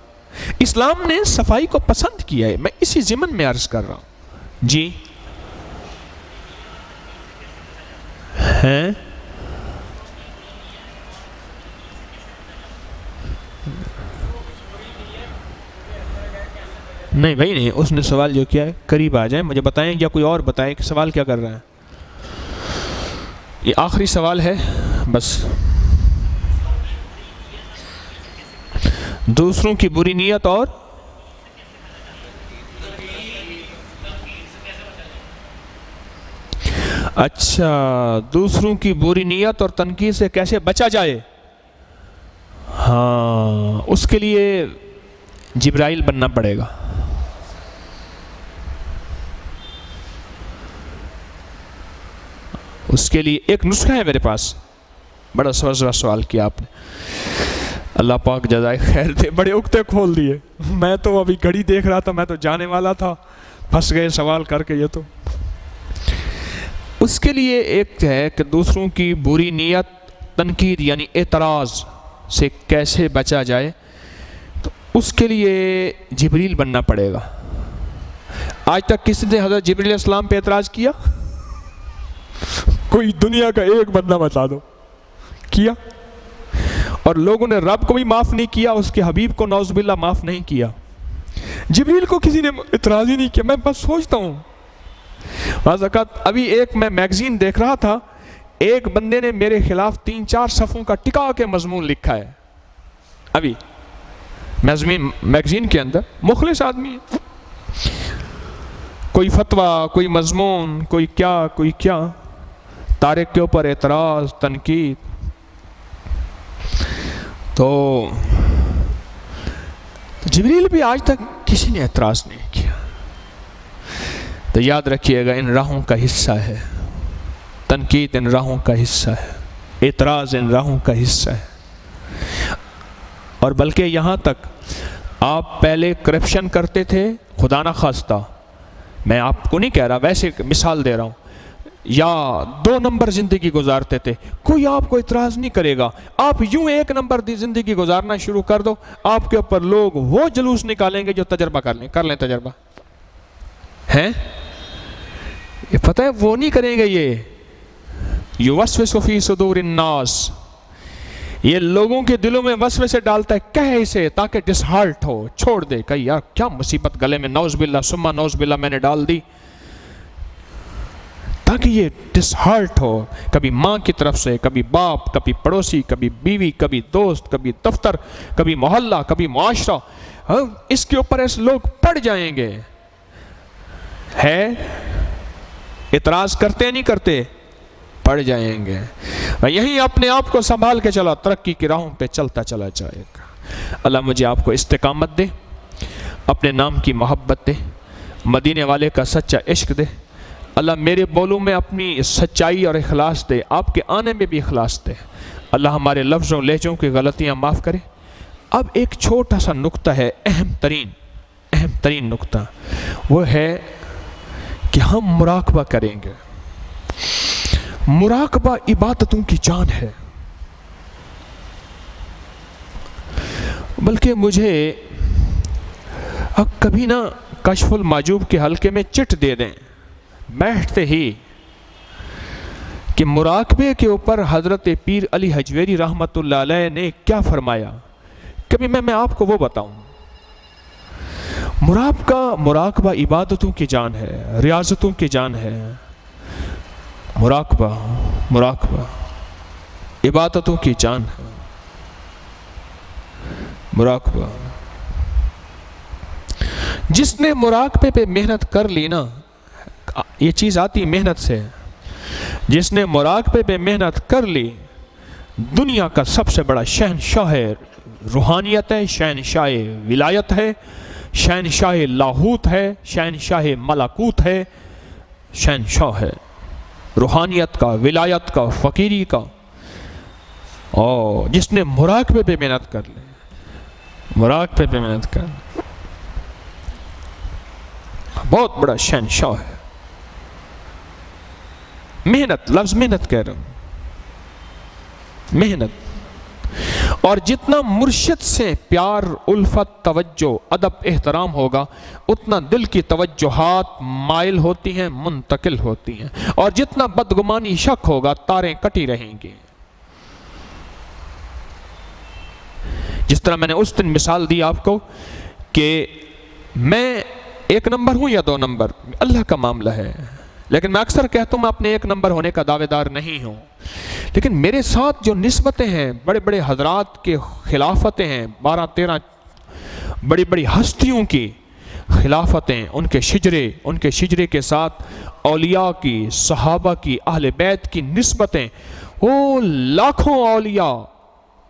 اسلام نے صفائی کو پسند کیا ہے، میں اسی ضمن میں عرض کر رہا ہوں. جی ہیں؟ نہیں بھائی نہیں، اس نے سوال جو کیا ہے، قریب آ جائیں مجھے بتائیں، یا کوئی اور بتائیں کہ سوال کیا کر رہا ہے. یہ آخری سوال ہے بس. دوسروں کی بری نیت اور اچھا، دوسروں کی بری نیت اور تنقید سے کیسے بچا جائے؟ ہاں، اس کے لیے جبرائیل بننا پڑے گا. اس کے لیے ایک نسخہ ہے میرے پاس. بڑا سوال کیا آپ نے، اللہ پاک جزائے خیر دے. بڑے اکتے کھول دیے. میں تو ابھی گھڑی دیکھ رہا تھا، میں تو جانے والا تھا، پھنس گئے سوال کر کے. یہ تو اس کے لیے ایک ہے کہ دوسروں کی بری نیت، تنقید یعنی اعتراض سے کیسے بچا جائے. تو اس کے لیے جبریل بننا پڑے گا. آج تک کسی نے حضرت جبریل علیہ السلام پہ اعتراض کیا؟ کوئی دنیا کا ایک بندہ بتا دو کیا. اور لوگوں نے رب کو بھی معاف نہیں کیا، اس کے حبیب کو نعوذ باللہ معاف نہیں کیا. جبریل کو کسی نے اعتراض ہی نہیں کیا. میں بس سوچتا ہوں بعض اوقات. ابھی ایک میں میگزین دیکھ رہا تھا، ایک بندے نے میرے خلاف 3-4 صفحوں کا ٹکا کے مضمون لکھا ہے. ابھی میگزین کے اندر مخلص آدمی ہے، کوئی فتویٰ، کوئی مضمون، کوئی کیا طارق کے اوپر اعتراض، تنقید. تو جبریل بھی آج تک کسی نے اعتراض نہیں کیا. تو یاد رکھیے گا، ان راہوں کا حصہ ہے، تنقید ان راہوں کا حصہ ہے، اعتراض ان راہوں کا حصہ ہے. اور بلکہ یہاں تک آپ پہلے کرپشن کرتے تھے، خدا نہ خواستہ، میں آپ کو نہیں کہہ رہا، ویسے مثال دے رہا ہوں، یا 2 نمبر زندگی گزارتے تھے، کوئی آپ کو اعتراض نہیں کرے گا. آپ یوں 1 نمبر زندگی گزارنا شروع کر دو، آپ کے اوپر لوگ وہ جلوس نکالیں گے جو تجربہ کر لیں تجربہ ہیں. یہ پتہ ہے وہ نہیں کریں گے. یہ یوسوس فی صدور الناس، یہ لوگوں کے دلوں میں وسوسے ڈالتا ہے، کہے اسے تاکہ ڈس ہارٹ ہو، چھوڑ دے، کہ یار کیا مصیبت گلے میں نعوذ باللہ ثم نعوذ باللہ میں نے ڈال دی، تاکہ یہ ڈس ہارٹ ہو. کبھی ماں کی طرف سے، کبھی باپ، کبھی پڑوسی، کبھی بیوی، کبھی دوست، کبھی دفتر، کبھی محلہ، کبھی معاشرہ. اس کے اوپر ایسے لوگ پڑ جائیں گے. ہے اعتراض کرتے نہیں کرتے، پڑ جائیں گے. یہی اپنے آپ کو سنبھال کے چلا، ترقی کی راہوں پہ چلتا چلا جائے گا. اللہ مجھے آپ کو استقامت دے، اپنے نام کی محبت دے، مدینے والے کا سچا عشق دے. اللہ میرے بولوں میں اپنی سچائی اور اخلاص دے، آپ کے آنے میں بھی اخلاص دے. اللہ ہمارے لفظوں لہجوں کی غلطیاں معاف کرے. اب ایک چھوٹا سا نقطہ ہے، اہم ترین نقطہ، وہ ہے کہ ہم مراقبہ کریں گے. مراقبہ عبادتوں کی جان ہے. بلکہ مجھے اب کبھی نہ کشف المحجوب کے حلقے میں چٹ دے دیں بیٹھتے ہی کہ مراقبے کے اوپر حضرت پیر علی حجویری رحمۃ اللہ علیہ نے کیا فرمایا. کبھی میں آپ کو وہ بتاؤں. مراقبہ عبادتوں کی جان ہے، ریاضتوں کی جان ہے. مراقبہ عبادتوں کی جان ہے. مراقبہ، جس نے مراقبے پہ محنت کر لی نا، یہ چیز آتی محنت سے. جس نے مراقبے پہ محنت کر لی دنیا کا سب سے بڑا شہنشاہ روحانیت ہے، شہنشاہ ولایت ہے، شہنشاہ لاہوت ہے، شہنشاہ ملکوت ہے، شہنشاہ ہے روحانیت کا، ولایت کا، فقیری کا. اور جس نے مراقبے پہ محنت کر لی، مراقبے پہ محنت کر لی، بہت بڑا شہنشاہ ہے. محنت، لفظ محنت کہہ رہا ہوں، محنت. اور جتنا مرشد سے پیار، الفت، توجہ، ادب، احترام ہوگا اتنا دل کی توجہات مائل ہوتی ہیں، منتقل ہوتی ہیں. اور جتنا بدگمانی، شک ہوگا تاریں کٹی رہیں گی. جس طرح میں نے اس دن مثال دی آپ کو کہ میں 1 نمبر ہوں یا 2 نمبر، اللہ کا معاملہ ہے. لیکن میں اکثر کہتا ہوں میں اپنے 1 نمبر ہونے کا دعوے دار نہیں ہوں. لیکن میرے ساتھ جو نسبتیں ہیں، بڑے بڑے حضرات کے خلافتیں ہیں، 12-13 بڑی بڑی ہستیوں کی خلافتیں، ان کے شجرے کے ساتھ اولیاء کی، صحابہ کی، اہل بیت کی نسبتیں، وہ لاکھوں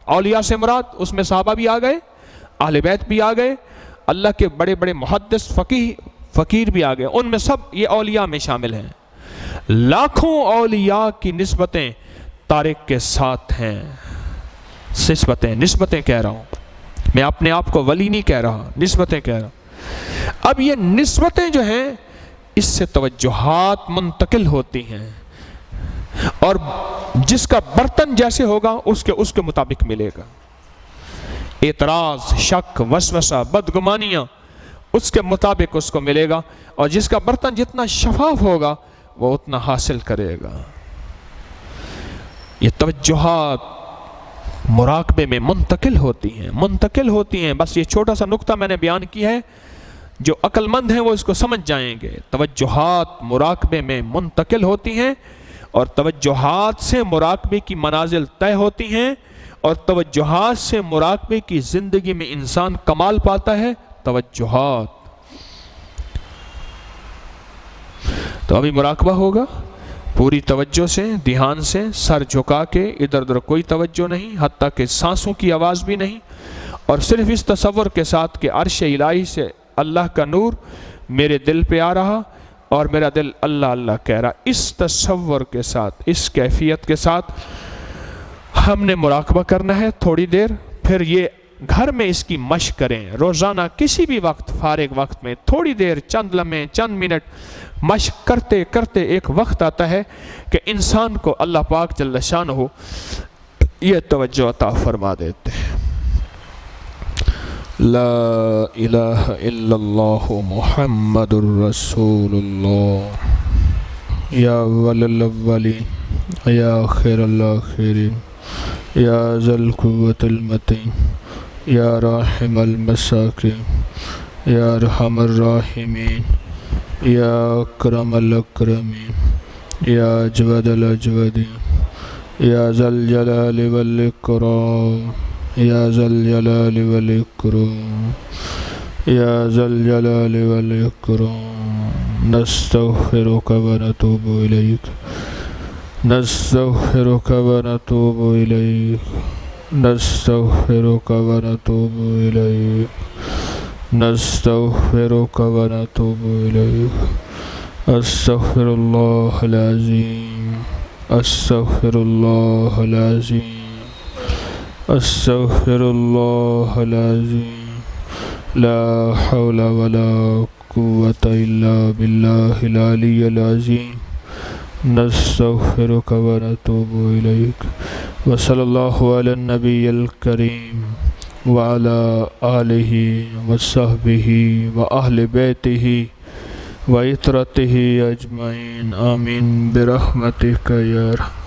اولیاء سے مراد اس میں صحابہ بھی آ گئے، اہل بیت بھی آ گئے، اللہ کے بڑے بڑے محدث، فقیر بھی آ گئے، ان میں سب یہ اولیاء میں شامل ہیں. لاکھوں اولیاء کی نسبتیں طارق کے ساتھ ہیں. نسبتیں کہہ رہا ہوں، میں اپنے آپ کو ولی نہیں کہہ رہا، نسبتیں کہہ رہا ہوں. اب یہ نسبتیں جو ہیں اس سے توجہات منتقل ہوتی ہیں، اور جس کا برتن جیسے ہوگا اس کے مطابق ملے گا. اعتراض، شک، وسوسہ، بدگمانیاں اس کے مطابق اس کو ملے گا. اور جس کا برتن جتنا شفاف ہوگا وہ اتنا حاصل کرے گا. یہ توجہات مراقبے میں منتقل ہوتی ہیں. بس یہ چھوٹا سا نقطہ میں نے بیان کیا ہے، جو عقل مند ہیں وہ اس کو سمجھ جائیں گے. توجہات مراقبے میں منتقل ہوتی ہیں، اور توجہات سے مراقبے کی منازل طے ہوتی ہیں، اور توجہات سے مراقبے کی زندگی میں انسان کمال پاتا ہے. توجہات. تو ابھی مراقبہ ہوگا پوری توجہ سے، دھیان سے، سر جھکا کے، ادھر ادھر کوئی توجہ نہیں، حتیٰ کہ سانسوں کی آواز بھی نہیں، اور صرف اس تصور کے ساتھ کہ عرش الہی سے اللہ کا نور میرے دل پہ آ رہا اور میرا دل اللہ اللہ کہہ رہا. اس تصور کے ساتھ، اس کیفیت کے ساتھ ہم نے مراقبہ کرنا ہے تھوڑی دیر. پھر یہ گھر میں اس کی مشق کریں، روزانہ کسی بھی وقت، فارغ وقت میں تھوڑی دیر، چند لمحے، چند منٹ مشق کرتے کرتے ایک وقت آتا ہے کہ انسان کو اللہ پاک جل شانہ یہ توجہ عطا فرما دیتے ہیں. لا الہ الا اللہ محمد الرسول اللہ. یا اول الاولین یا خیر الاخرین یا ذا القوة المتین یا راحم المساکین یا ارحم الراحمین یا اکرم الاکرمین یا اجود الاجودین یا ذا الجلال والاکرام یا ذا الجلال والاکرام یا ذا الجلال والاکرام. نستغفرک ونتوب الیک، نستغفرک ونتوب الیک، نستغفرک ونتوب الیک، نستغفرک ونتوب الیک. استغفر اللہ العظیم، استغفر اللہ العظیم، استغفر اللہ العظیم. لا حول ولا قوة الا باللہ العلی العظیم. نستغفرک ونتوب الیک. وصلی اللہ علی النبی الکریم وعلی آلہ وصحبہ واہل بیتہ وعطرتہ اجمعین. آمین برحمتک یا رحمن.